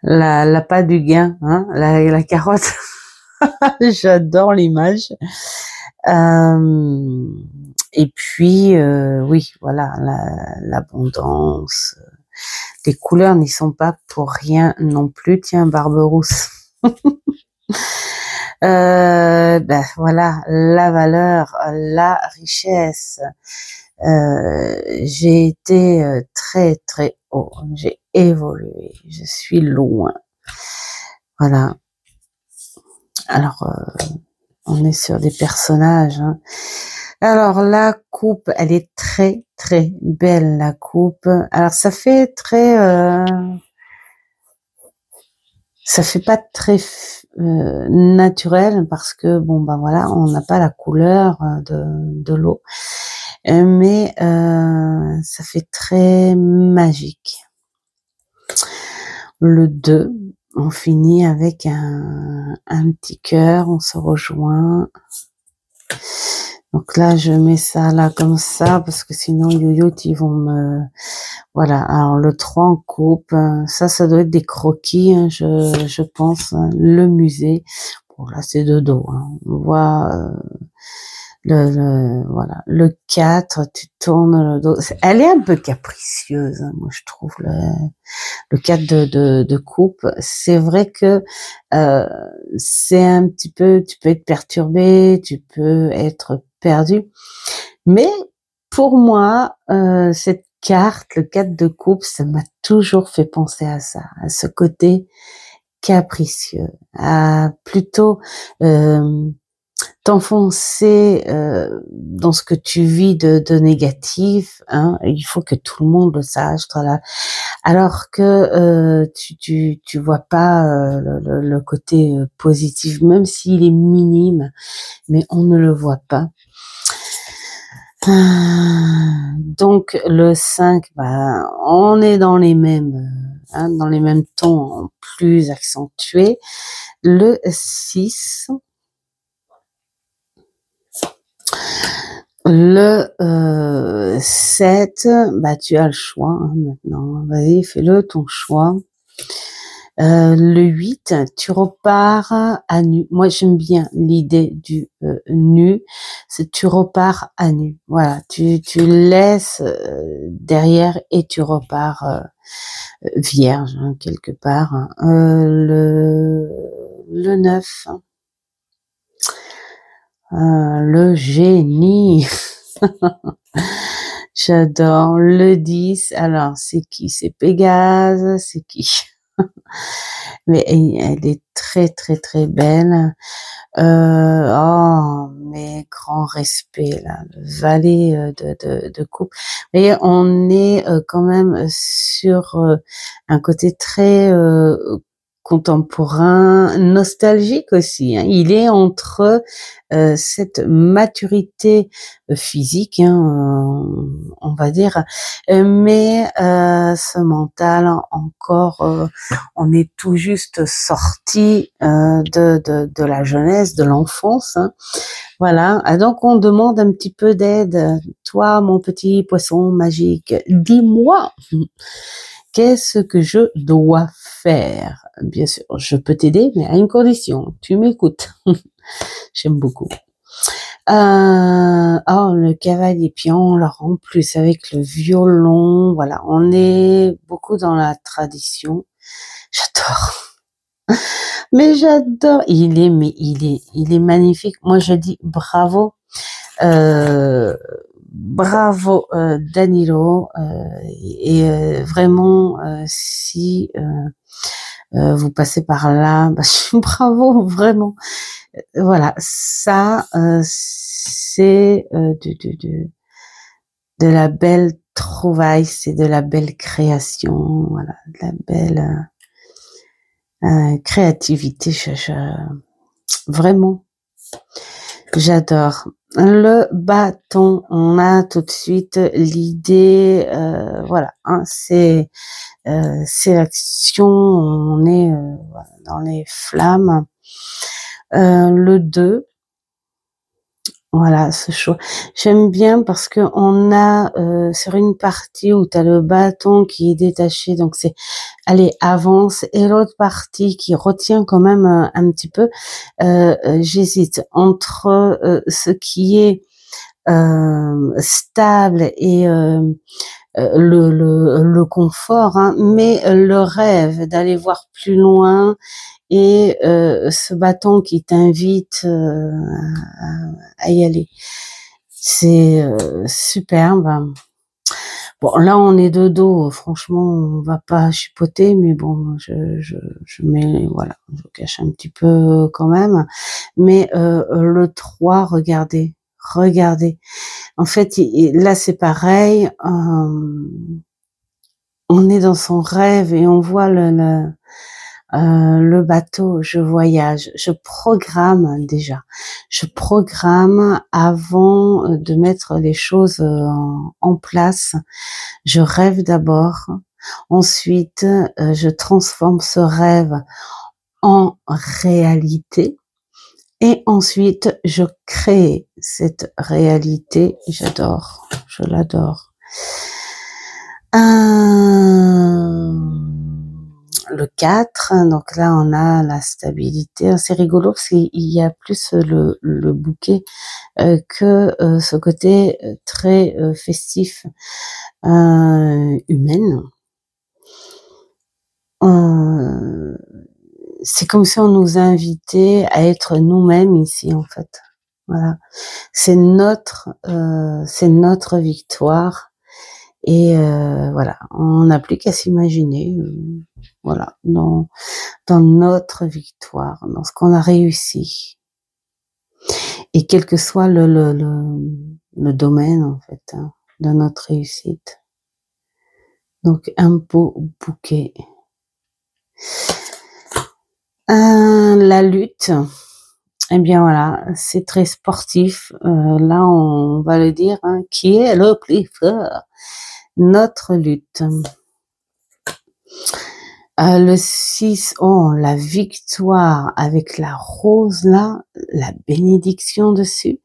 la pas du gain, hein, la carotte. J'adore l'image. Et puis, oui, voilà, l'abondance. Les couleurs n'y sont pas pour rien non plus. Tiens, Barberousse. Voilà, la valeur, la richesse. J'ai été très très haut. J'ai évolué. Je suis loin. Voilà. Alors, on est sur des personnages. Hein. Alors la coupe, elle est très très belle la coupe. Alors ça fait très, ça fait pas très naturel parce que bon ben voilà, on n'a pas la couleur de l'eau, mais ça fait très magique. Le 2, on finit avec un petit cœur, on se rejoint. Donc là, je mets ça là comme ça parce que sinon Yo-Yo, ils vont me... Voilà, alors le 3 en coupe, ça doit être des croquis, hein, je pense, hein, le musée. Bon là, c'est de dos, hein. On voit voilà, le 4, tu tournes le dos. Elle est un peu capricieuse, hein, moi je trouve, le 4 de coupe. C'est vrai que c'est un petit peu, tu peux être perturbé, tu peux être perdu, mais pour moi, cette carte, le 4 de coupe, ça m'a toujours fait penser à ça, à ce côté capricieux, à plutôt t'enfoncer dans ce que tu vis de négatif, hein, il faut que tout le monde le sache, voilà. Alors que tu vois pas le côté positif, même s'il est minime, mais on ne le voit pas. Donc le 5, bah, on est dans les mêmes tons plus accentués. Le 6, Le 7, bah, tu as le choix hein, maintenant. Vas-y, fais-le ton choix. Le 8, tu repars à nu. Moi, j'aime bien l'idée du nu. C'est tu repars à nu. Voilà, tu laisses derrière et tu repars vierge hein, quelque part. Le 9, le génie. J'adore. Le 10, alors c'est qui? C'est Pégase, c'est qui? Mais elle est très très très belle. Oh, mais grand respect là, le valet de coupe. Et on est quand même sur un côté très contemporain, nostalgique aussi. Hein. Il est entre cette maturité physique, hein, on va dire, mais ce mental encore, on est tout juste sorti de la jeunesse, de l'enfance. Hein. Voilà, ah, donc on demande un petit peu d'aide. Toi, mon petit poisson magique, dis-moi, qu'est-ce que je dois faire? Bien sûr, je peux t'aider, mais à une condition, tu m'écoutes. J'aime beaucoup. Oh, le cavalier pion, alors en plus avec le violon, voilà, on est beaucoup dans la tradition. J'adore. Mais j'adore. Il est magnifique. Moi, je dis bravo. Bravo Danilo et vraiment si vous passez par là, bah, bravo vraiment. Voilà, ça c'est de la belle trouvaille, c'est de la belle création, voilà, de la belle créativité. Vraiment, j'adore. Le bâton, on a tout de suite l'idée, voilà, hein, c'est l'action, on est voilà, dans les flammes. Le 2, voilà, ce choix. J'aime bien parce que on a sur une partie où tu as le bâton qui est détaché, donc c'est allez, avance, et l'autre partie qui retient quand même un petit peu, j'hésite entre ce qui est stable et le confort, hein, mais le rêve d'aller voir plus loin et ce bâton qui t'invite à y aller. C'est superbe. Bon, là, on est de dos. Franchement, on va pas chipoter, mais bon, je mets, voilà, je cache un petit peu quand même. Mais le 3, regardez. En fait, là, c'est pareil. On est dans son rêve et on voit le bateau, je voyage, je programme déjà. Je programme avant de mettre les choses en place. Je rêve d'abord. Ensuite, je transforme ce rêve en réalité. Et ensuite, je crée cette réalité. J'adore, je l'adore. Le 4, donc là on a la stabilité. C'est rigolo parce qu'il y a plus le bouquet que ce côté très festif, humaine. C'est comme si on nous invitait à être nous-mêmes ici en fait. Voilà, c'est notre victoire. Et voilà, on n'a plus qu'à s'imaginer, voilà, dans notre victoire, dans ce qu'on a réussi. Et quel que soit le domaine, en fait, hein, de notre réussite. Donc, un beau bouquet. La lutte, eh bien voilà, c'est très sportif. Là, on va le dire, hein, qui est le plus fort? Notre lutte. Le 6, oh, la victoire avec la rose là, la bénédiction dessus.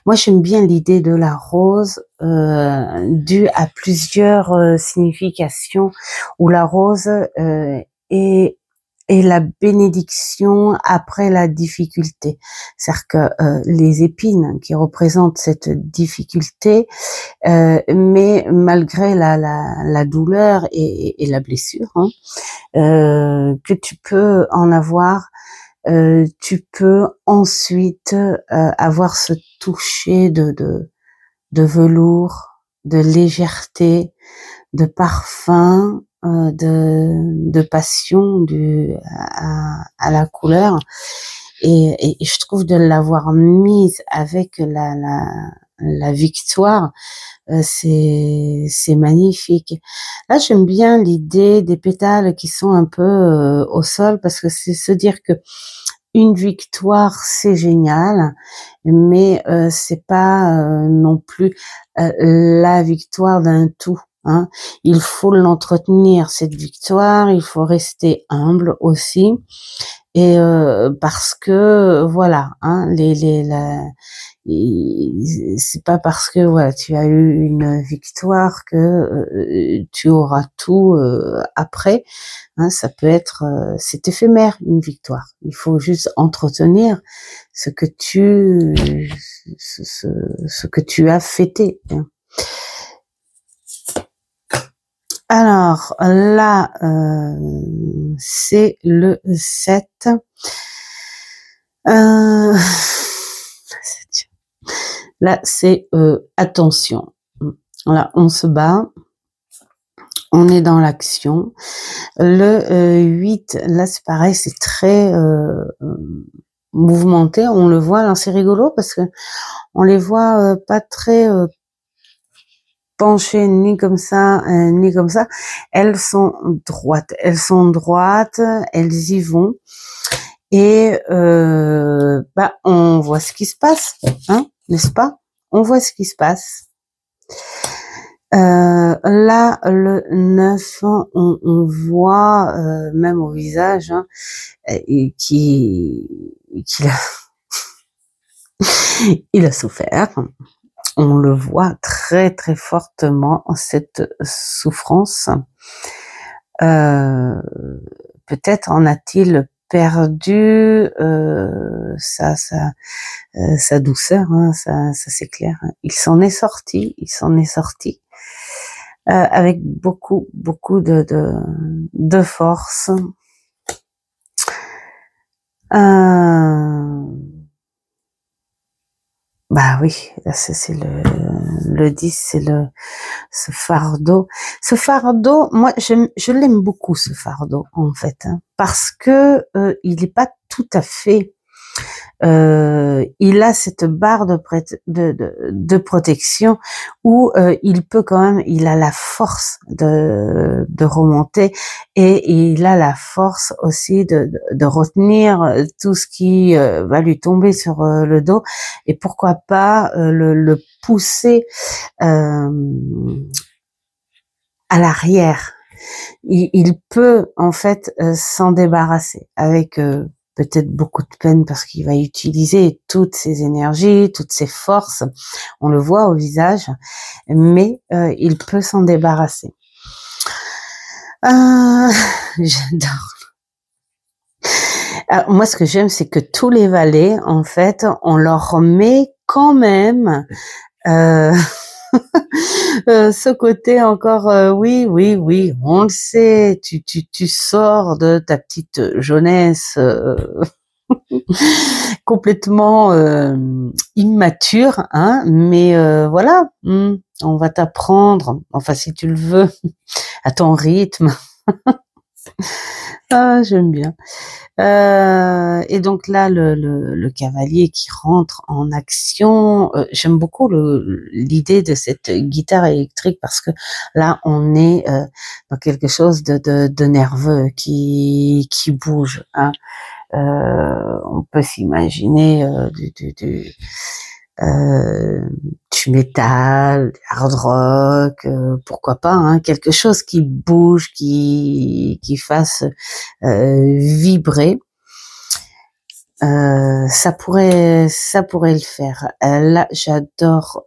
Moi, j'aime bien l'idée de la rose, due à plusieurs significations, où la rose est, est la bénédiction après la difficulté. C'est-à-dire que les épines qui représentent cette difficulté, mais malgré la douleur et la blessure, hein, que tu peux en avoir, tu peux ensuite avoir ce toucher de velours, de légèreté, de parfum, de passion à la couleur. Et je trouve de l'avoir mise avec la victoire, c'est magnifique. Là, j'aime bien l'idée des pétales qui sont un peu au sol, parce que c'est se dire que une victoire, c'est génial, mais c'est pas non plus la victoire d'un tout. Hein. Il faut l'entretenir, cette victoire, il faut rester humble aussi, et parce que voilà, hein, c'est pas parce que voilà, tu as eu une victoire que tu auras tout après. Hein, ça peut être, c'est éphémère une victoire. Il faut juste entretenir ce que ce que tu as fêté. Hein. Alors là, c'est le 7. Là, c'est attention. Là, on se bat, on est dans l'action. Le 8, là, c'est pareil, c'est très mouvementé. On le voit, là, c'est rigolo parce que on les voit pas très penchées ni comme ça, ni comme ça. Elles sont droites, elles y vont. Et bah, on voit ce qui se passe, hein, n'est-ce pas? On voit ce qui se passe. Là, le 9, on voit même au visage, hein, qu'il a, il a souffert. On le voit très très fortement, cette souffrance. Peut-être en a-t-il perdu sa douceur, hein, ça c'est clair. Il s'en est sorti, avec beaucoup de force. Bah oui, c'est le 10, c'est ce fardeau. Ce fardeau, moi je l'aime beaucoup, ce fardeau, en fait, hein, parce que il n'est pas tout à fait, il a cette barre de protection où il peut quand même, il a la force de remonter, et il a la force aussi de retenir tout ce qui va lui tomber sur le dos, et pourquoi pas le pousser à l'arrière. Il peut en fait s'en débarrasser avec peut-être beaucoup de peine, parce qu'il va utiliser toutes ses énergies, toutes ses forces. On le voit au visage, mais il peut s'en débarrasser. J'adore. Alors, moi, ce que j'aime, c'est que tous les valets, en fait, on leur met quand même ce côté encore, oui, on le sait, tu sors de ta petite jeunesse complètement immature, hein, mais voilà, on va t'apprendre, enfin si tu le veux, à ton rythme. Ah, j'aime bien. Et donc là, le cavalier qui rentre en action, j'aime beaucoup l'idée de cette guitare électrique, parce que là, on est dans quelque chose de nerveux qui bouge. Hein. On peut s'imaginer du métal, du hard rock, pourquoi pas, hein, quelque chose qui bouge, qui fasse vibrer. Ça pourrait le faire. Là, j'adore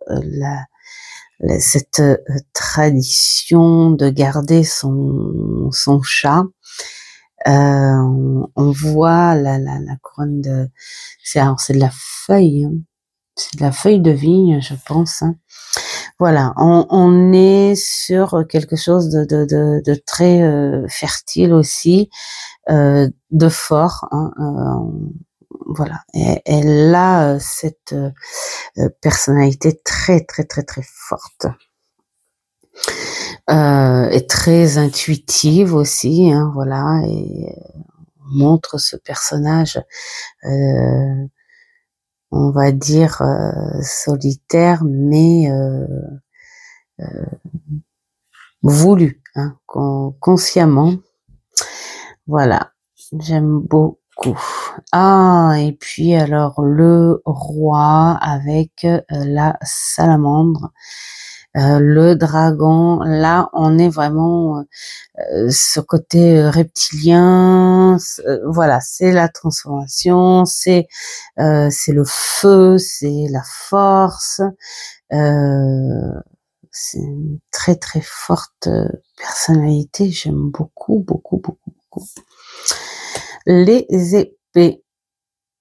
cette tradition de garder son chat. On voit la couronne de, c'est de la feuille, hein. C'est de la feuille de vigne, je pense, hein. Voilà, on est sur quelque chose de très fertile aussi, de fort, hein, voilà. Et elle a cette personnalité très très très très forte, et très intuitive aussi, hein, voilà. Et on montre ce personnage, on va dire solitaire, mais voulu, hein, consciemment. Voilà, j'aime beaucoup. Ah, et puis alors le roi avec la salamandre, le dragon. Là, on est vraiment ce côté reptilien. Voilà, c'est la transformation, c'est le feu, c'est la force. C'est une très très forte personnalité. J'aime beaucoup, beaucoup, beaucoup, beaucoup. Les épées,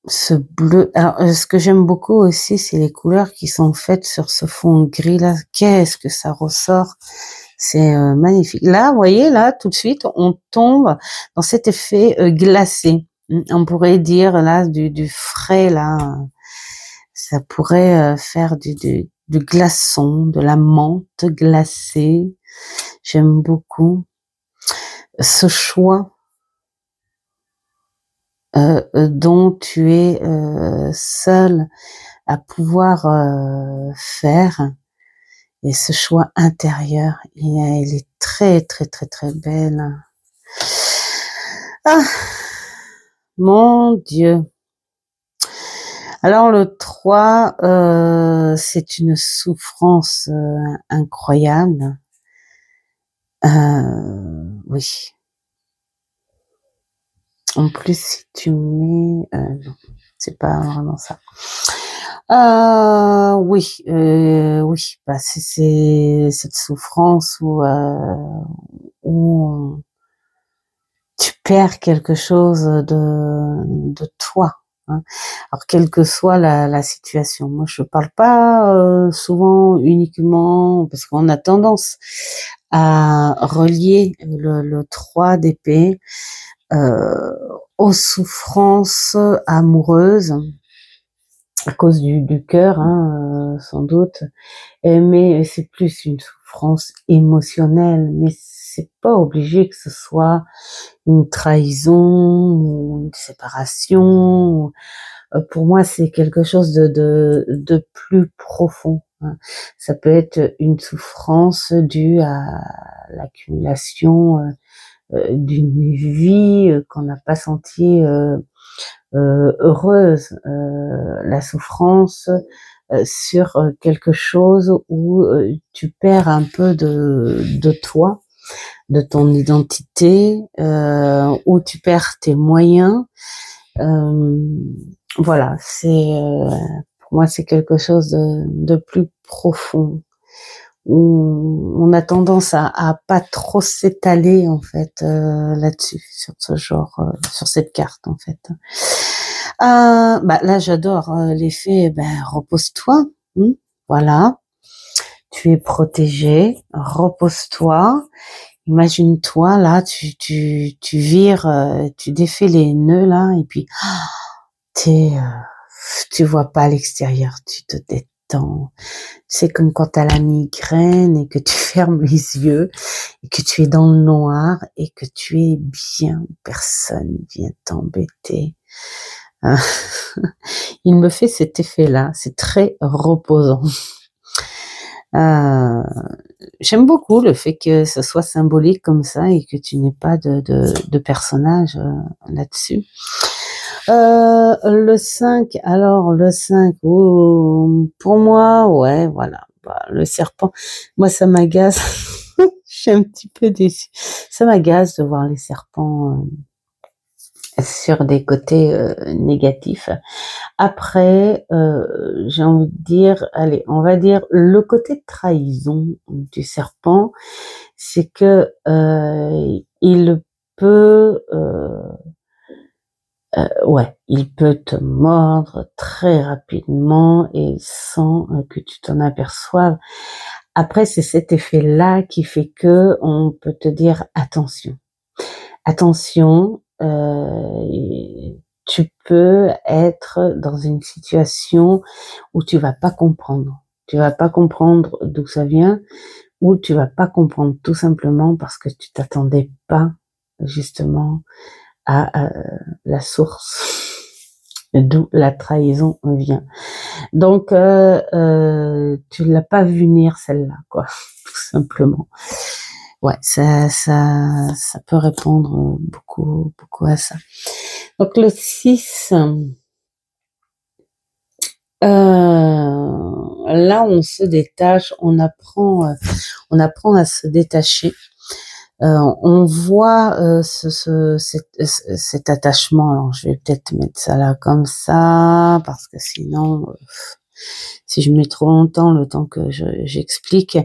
ce bleu. Alors, ce que j'aime beaucoup aussi, c'est les couleurs qui sont faites sur ce fond gris là. Qu'est-ce que ça ressort! C'est magnifique. Là, vous voyez, là, tout de suite, on tombe dans cet effet glacé. On pourrait dire là du frais là. Ça pourrait faire du glaçon, de la menthe glacée. J'aime beaucoup ce choix dont tu es seul à pouvoir faire, et ce choix intérieur, il est très très très très belle. Ah, mon Dieu. Alors le 3, c'est une souffrance incroyable. Oui. En plus, si tu mets... non, c'est pas vraiment ça. Oui, oui, bah c'est cette souffrance où tu perds quelque chose de toi, hein. Alors, quelle que soit la situation. Moi, je parle pas souvent uniquement, parce qu'on a tendance à relier le 3 d'épée aux souffrances amoureuses, à cause du cœur, hein, sans doute. Mais c'est plus une souffrance émotionnelle, mais c'est pas obligé que ce soit une trahison ou une séparation. Pour moi, c'est quelque chose de plus profond, hein. Ça peut être une souffrance due à l'accumulation d'une vie qu'on n'a pas sentie heureuse, la souffrance sur quelque chose où tu perds un peu de toi, de ton identité, où tu perds tes moyens. Voilà, pour moi c'est quelque chose de plus profond, où on a tendance à pas trop s'étaler en fait là-dessus, sur ce genre, sur cette carte en fait. Bah là j'adore l'effet, repose-toi, voilà, tu es protégé, repose-toi. Imagine-toi là, tu vires, tu défais les nœuds là, et puis tu vois pas à l'extérieur, tu te détends. C'est comme quand tu as la migraine et que tu fermes les yeux et que tu es dans le noir et que tu es bien, personne vient t'embêter. Il me fait cet effet-là, c'est très reposant. J'aime beaucoup le fait que ce soit symbolique comme ça et que tu n'aies pas de personnage là-dessus. Le 5, alors le 5, oh, pour moi, ouais, voilà. Bah, le serpent, moi ça m'agace. Je suis un petit peu déçue. Ça m'agace de voir les serpents sur des côtés négatifs. Après, j'ai envie de dire, allez, on va dire le côté de trahison du serpent, c'est que il peut, ouais, il peut te mordre très rapidement et sans que tu t'en aperçoives. Après, c'est cet effet-là qui fait que on peut te dire attention, attention. Tu peux être dans une situation où tu vas pas comprendre. Tu vas pas comprendre d'où ça vient, ou tu vas pas comprendre tout simplement parce que tu t'attendais pas justement à la source d'où la trahison vient. Donc tu l'as pas vu venir celle-là, quoi, tout simplement. Ouais, ça peut répondre beaucoup à ça. Donc le 6, là on se détache, on apprend à se détacher. On voit cet attachement. Alors je vais peut-être mettre ça là comme ça parce que sinon, si je mets trop longtemps, le temps que j'explique,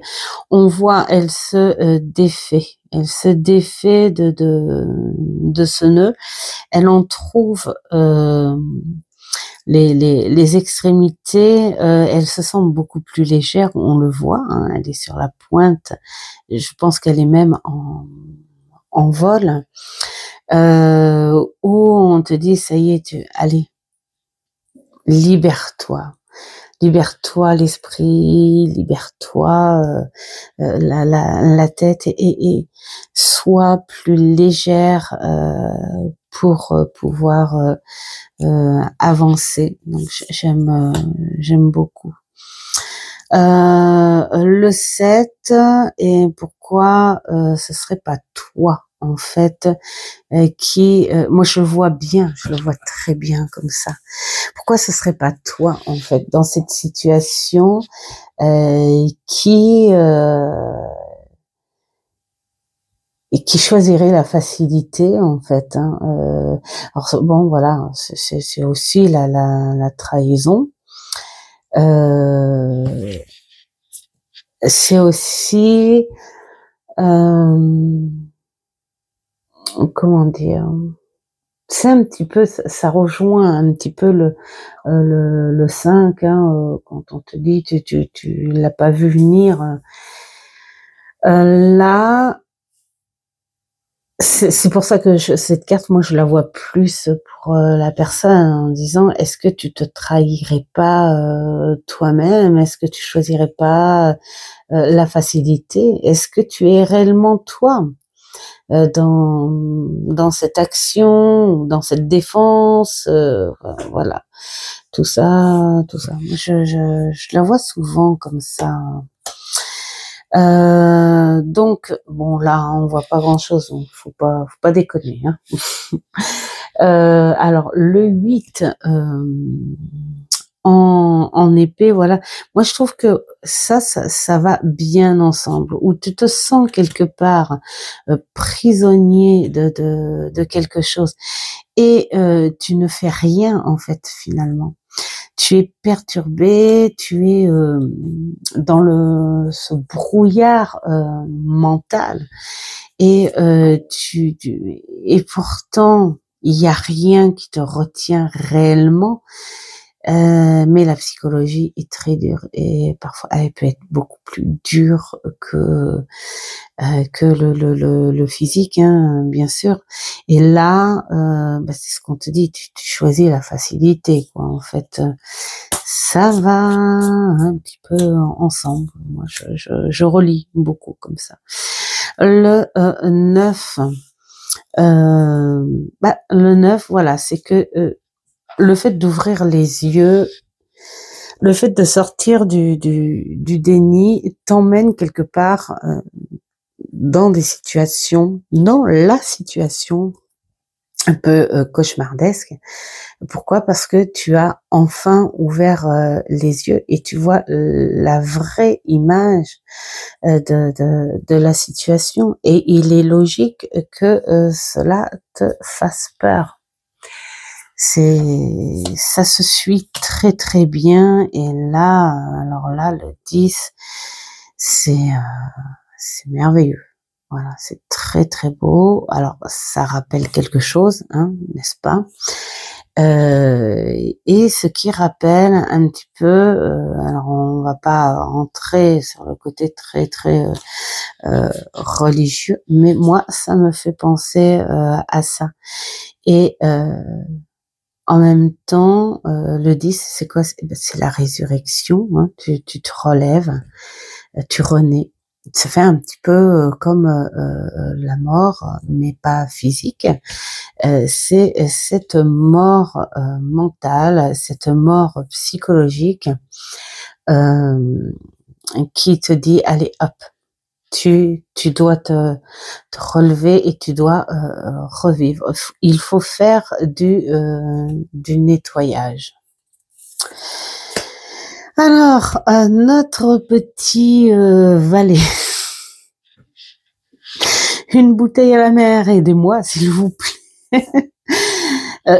on voit, elle se défait. Elle se défait de ce nœud. Elle en trouve les extrémités, elle se sent beaucoup plus légère, on le voit, hein, elle est sur la pointe, je pense qu'elle est même en vol, où on te dit, ça y est, allez, libère-toi. Libère-toi l'esprit, libère-toi la tête et sois plus légère pour pouvoir avancer. Donc j'aime beaucoup. Le 7, et pourquoi ce serait pas toi en fait qui moi je le vois bien, je le vois très bien comme ça. Pourquoi ce serait pas toi en fait dans cette situation qui et qui choisirait la facilité en fait, hein. Alors bon voilà, c'est aussi la trahison. C'est aussi comment dire, c'est un petit peu, ça rejoint un petit peu le 5, hein, quand on te dit tu l'as pas vu venir. Là, c'est pour ça que cette carte, moi, je la vois plus pour la personne en disant, est-ce que tu te trahirais pas toi-même? Est-ce que tu choisirais pas la facilité? Est-ce que tu es réellement toi dans cette action, dans cette défense? Voilà, tout ça. Je la vois souvent comme ça. Donc bon là on voit pas grand chose, donc faut pas déconner, hein. Alors le 8 en épée, voilà. Moi je trouve que ça va bien ensemble, où tu te sens quelque part prisonnier de quelque chose et tu ne fais rien en fait finalement. Tu es perturbé, tu es dans ce brouillard mental et et pourtant il y a rien qui te retient réellement. Mais la psychologie est très dure et parfois elle peut être beaucoup plus dure que le physique, hein, bien sûr. Et là, bah, c'est ce qu'on te dit, tu choisis la facilité, quoi. En fait, ça va un petit peu ensemble. Moi, je relis beaucoup comme ça. Le 9, bah, le 9, voilà, c'est que le fait d'ouvrir les yeux, le fait de sortir du déni t'emmène quelque part dans la situation un peu cauchemardesque. Pourquoi? Parce que tu as enfin ouvert les yeux et tu vois la vraie image de la situation. Et il est logique que cela te fasse peur. Ça se suit très très bien. Et là, alors là, le 10, c'est merveilleux. Voilà, c'est très très beau. Alors, ça rappelle quelque chose, hein, n'est-ce pas? Et ce qui rappelle un petit peu, alors on va pas entrer sur le côté très très religieux, mais moi ça me fait penser à ça. Et en même temps, le 10, c'est quoi? C'est la résurrection, hein. Tu te relèves, tu renais. Ça fait un petit peu comme la mort, mais pas physique. C'est cette mort mentale, cette mort psychologique qui te dit allez hop, tu dois te relever et tu dois revivre. Il faut faire du nettoyage. Alors, notre petit valet. Une bouteille à la mer, aidez-moi s'il vous plaît.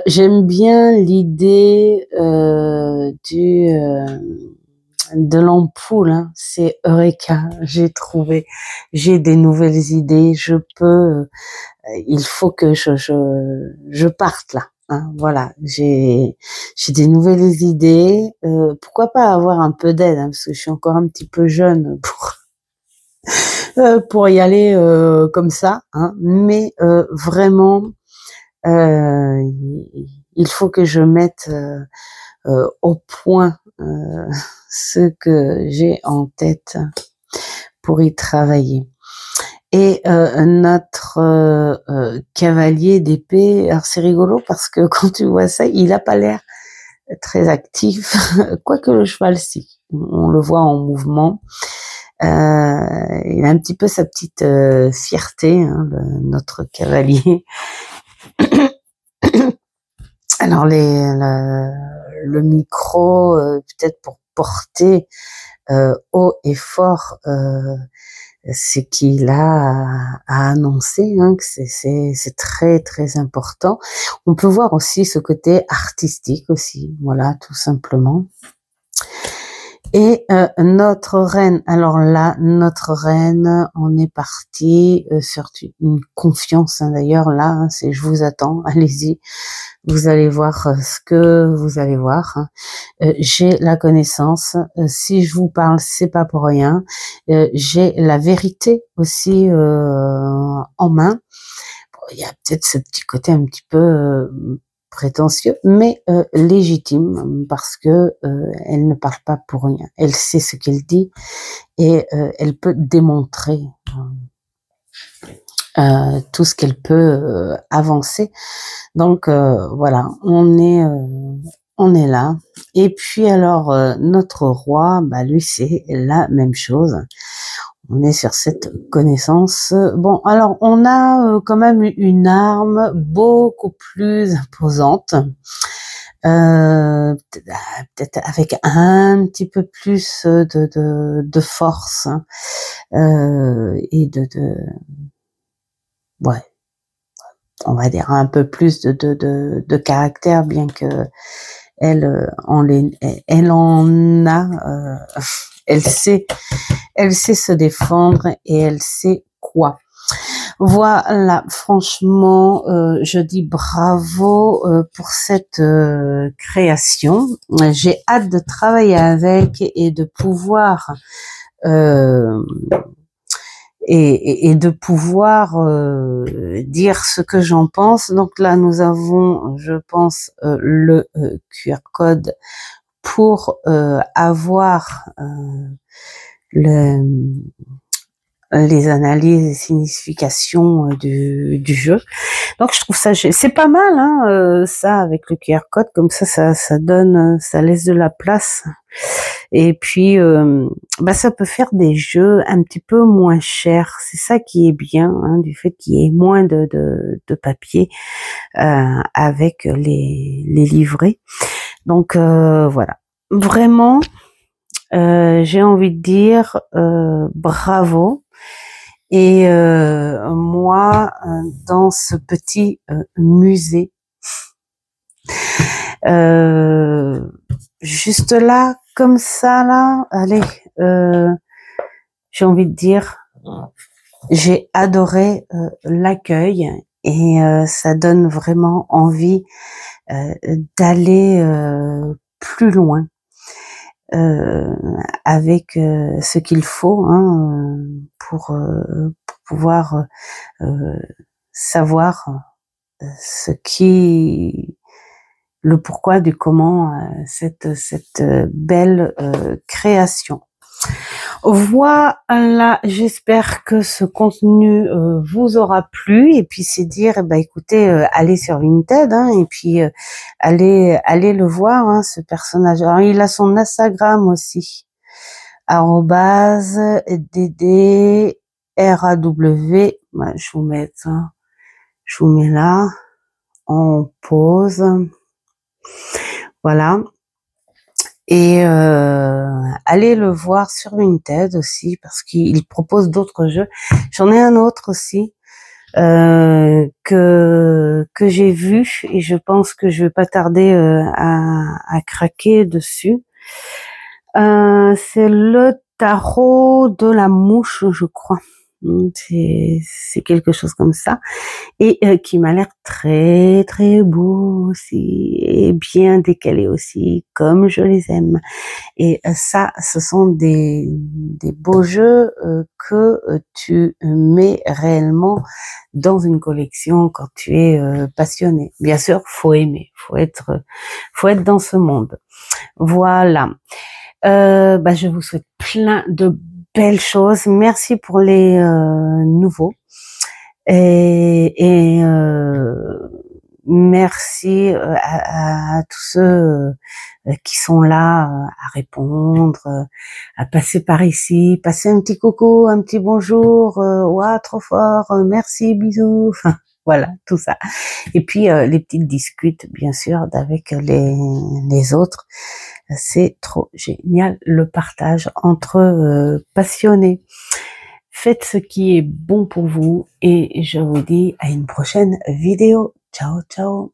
J'aime bien l'idée de l'ampoule, hein. C'est Eureka, j'ai trouvé, j'ai des nouvelles idées, je peux, il faut que je parte là. Hein, voilà, j'ai des nouvelles idées. Pourquoi pas avoir un peu d'aide, hein, parce que je suis encore un petit peu jeune pour y aller comme ça. Hein, mais vraiment, il faut que je mette au point ce que j'ai en tête pour y travailler. Et notre cavalier d'épée, alors c'est rigolo parce que quand tu vois ça, il a pas l'air très actif, quoique le cheval si, on le voit en mouvement. Il a un petit peu sa petite fierté, hein, notre cavalier. Alors le micro, peut-être pour porter haut et fort ce qu'il a à annoncer, hein, que c'est très très important. On peut voir aussi ce côté artistique aussi, voilà, tout simplement. Et notre reine, alors là, notre reine, on est parti sur une confiance, hein, d'ailleurs là, hein, c'est je vous attends, allez-y, vous allez voir ce que vous allez voir. Hein. J'ai la connaissance, si je vous parle, c'est pas pour rien. J'ai la vérité aussi en main. Bon, il y a peut-être ce petit côté un petit peu prétentieux, mais légitime, parce que elle ne parle pas pour rien. Elle sait ce qu'elle dit et elle peut démontrer tout ce qu'elle peut avancer. Donc voilà, on est là. Et puis alors notre roi, bah lui c'est la même chose. On est sur cette connaissance. Bon, alors on a quand même une arme beaucoup plus imposante, peut-être avec un petit peu plus de force, hein, et ouais, on va dire un peu plus de caractère, bien que elle en a, elle sait se défendre et elle sait quoi. Voilà, franchement, je dis bravo pour cette création. J'ai hâte de travailler avec et de pouvoir et de pouvoir dire ce que j'en pense. Donc là, nous avons, je pense, le QR code pour avoir le les analyses et significations du jeu. Donc je trouve ça, c'est pas mal, hein, ça avec le QR code, comme ça donne, ça laisse de la place. Et puis, ça peut faire des jeux un petit peu moins chers. C'est ça qui est bien, hein, du fait qu'il y ait moins de papier avec les livrets. Donc voilà, vraiment, j'ai envie de dire bravo. Et moi, dans ce petit musée, juste là, comme ça, là, allez, j'ai envie de dire, j'ai adoré l'accueil et ça donne vraiment envie d'aller plus loin avec ce qu'il faut, hein, pour pouvoir savoir le pourquoi du comment cette belle création. Voilà, j'espère que ce contenu vous aura plu, et puis c'est dire, écoutez, allez sur Vinted, hein, et puis allez le voir, hein, ce personnage. Alors il a son Instagram aussi, @DDRAW. Je vous mets ça, je vous mets là en pause. Voilà. Et allez le voir sur Vinted aussi, parce qu'il propose d'autres jeux. J'en ai un autre aussi que j'ai vu, et je pense que je vais pas tarder à craquer dessus. C'est le tarot de la mouche, je crois. C'est quelque chose comme ça, et qui m'a l'air très très beau aussi, et bien décalé aussi, comme je les aime. Et ça, ce sont des beaux jeux que tu mets réellement dans une collection quand tu es passionné. Bien sûr, faut aimer, faut être dans ce monde. Voilà. Je vous souhaite plein de belles choses. Merci pour les nouveaux. Et merci à tous ceux qui sont là à répondre, à passer par ici, passer un petit coucou, un petit bonjour, ouah, trop fort, merci, bisous, enfin, voilà, tout ça. Et puis les petites discutes, bien sûr, avec les autres. C'est trop génial, le partage entre passionnés. Faites ce qui est bon pour vous, et je vous dis à une prochaine vidéo. Ciao, ciao.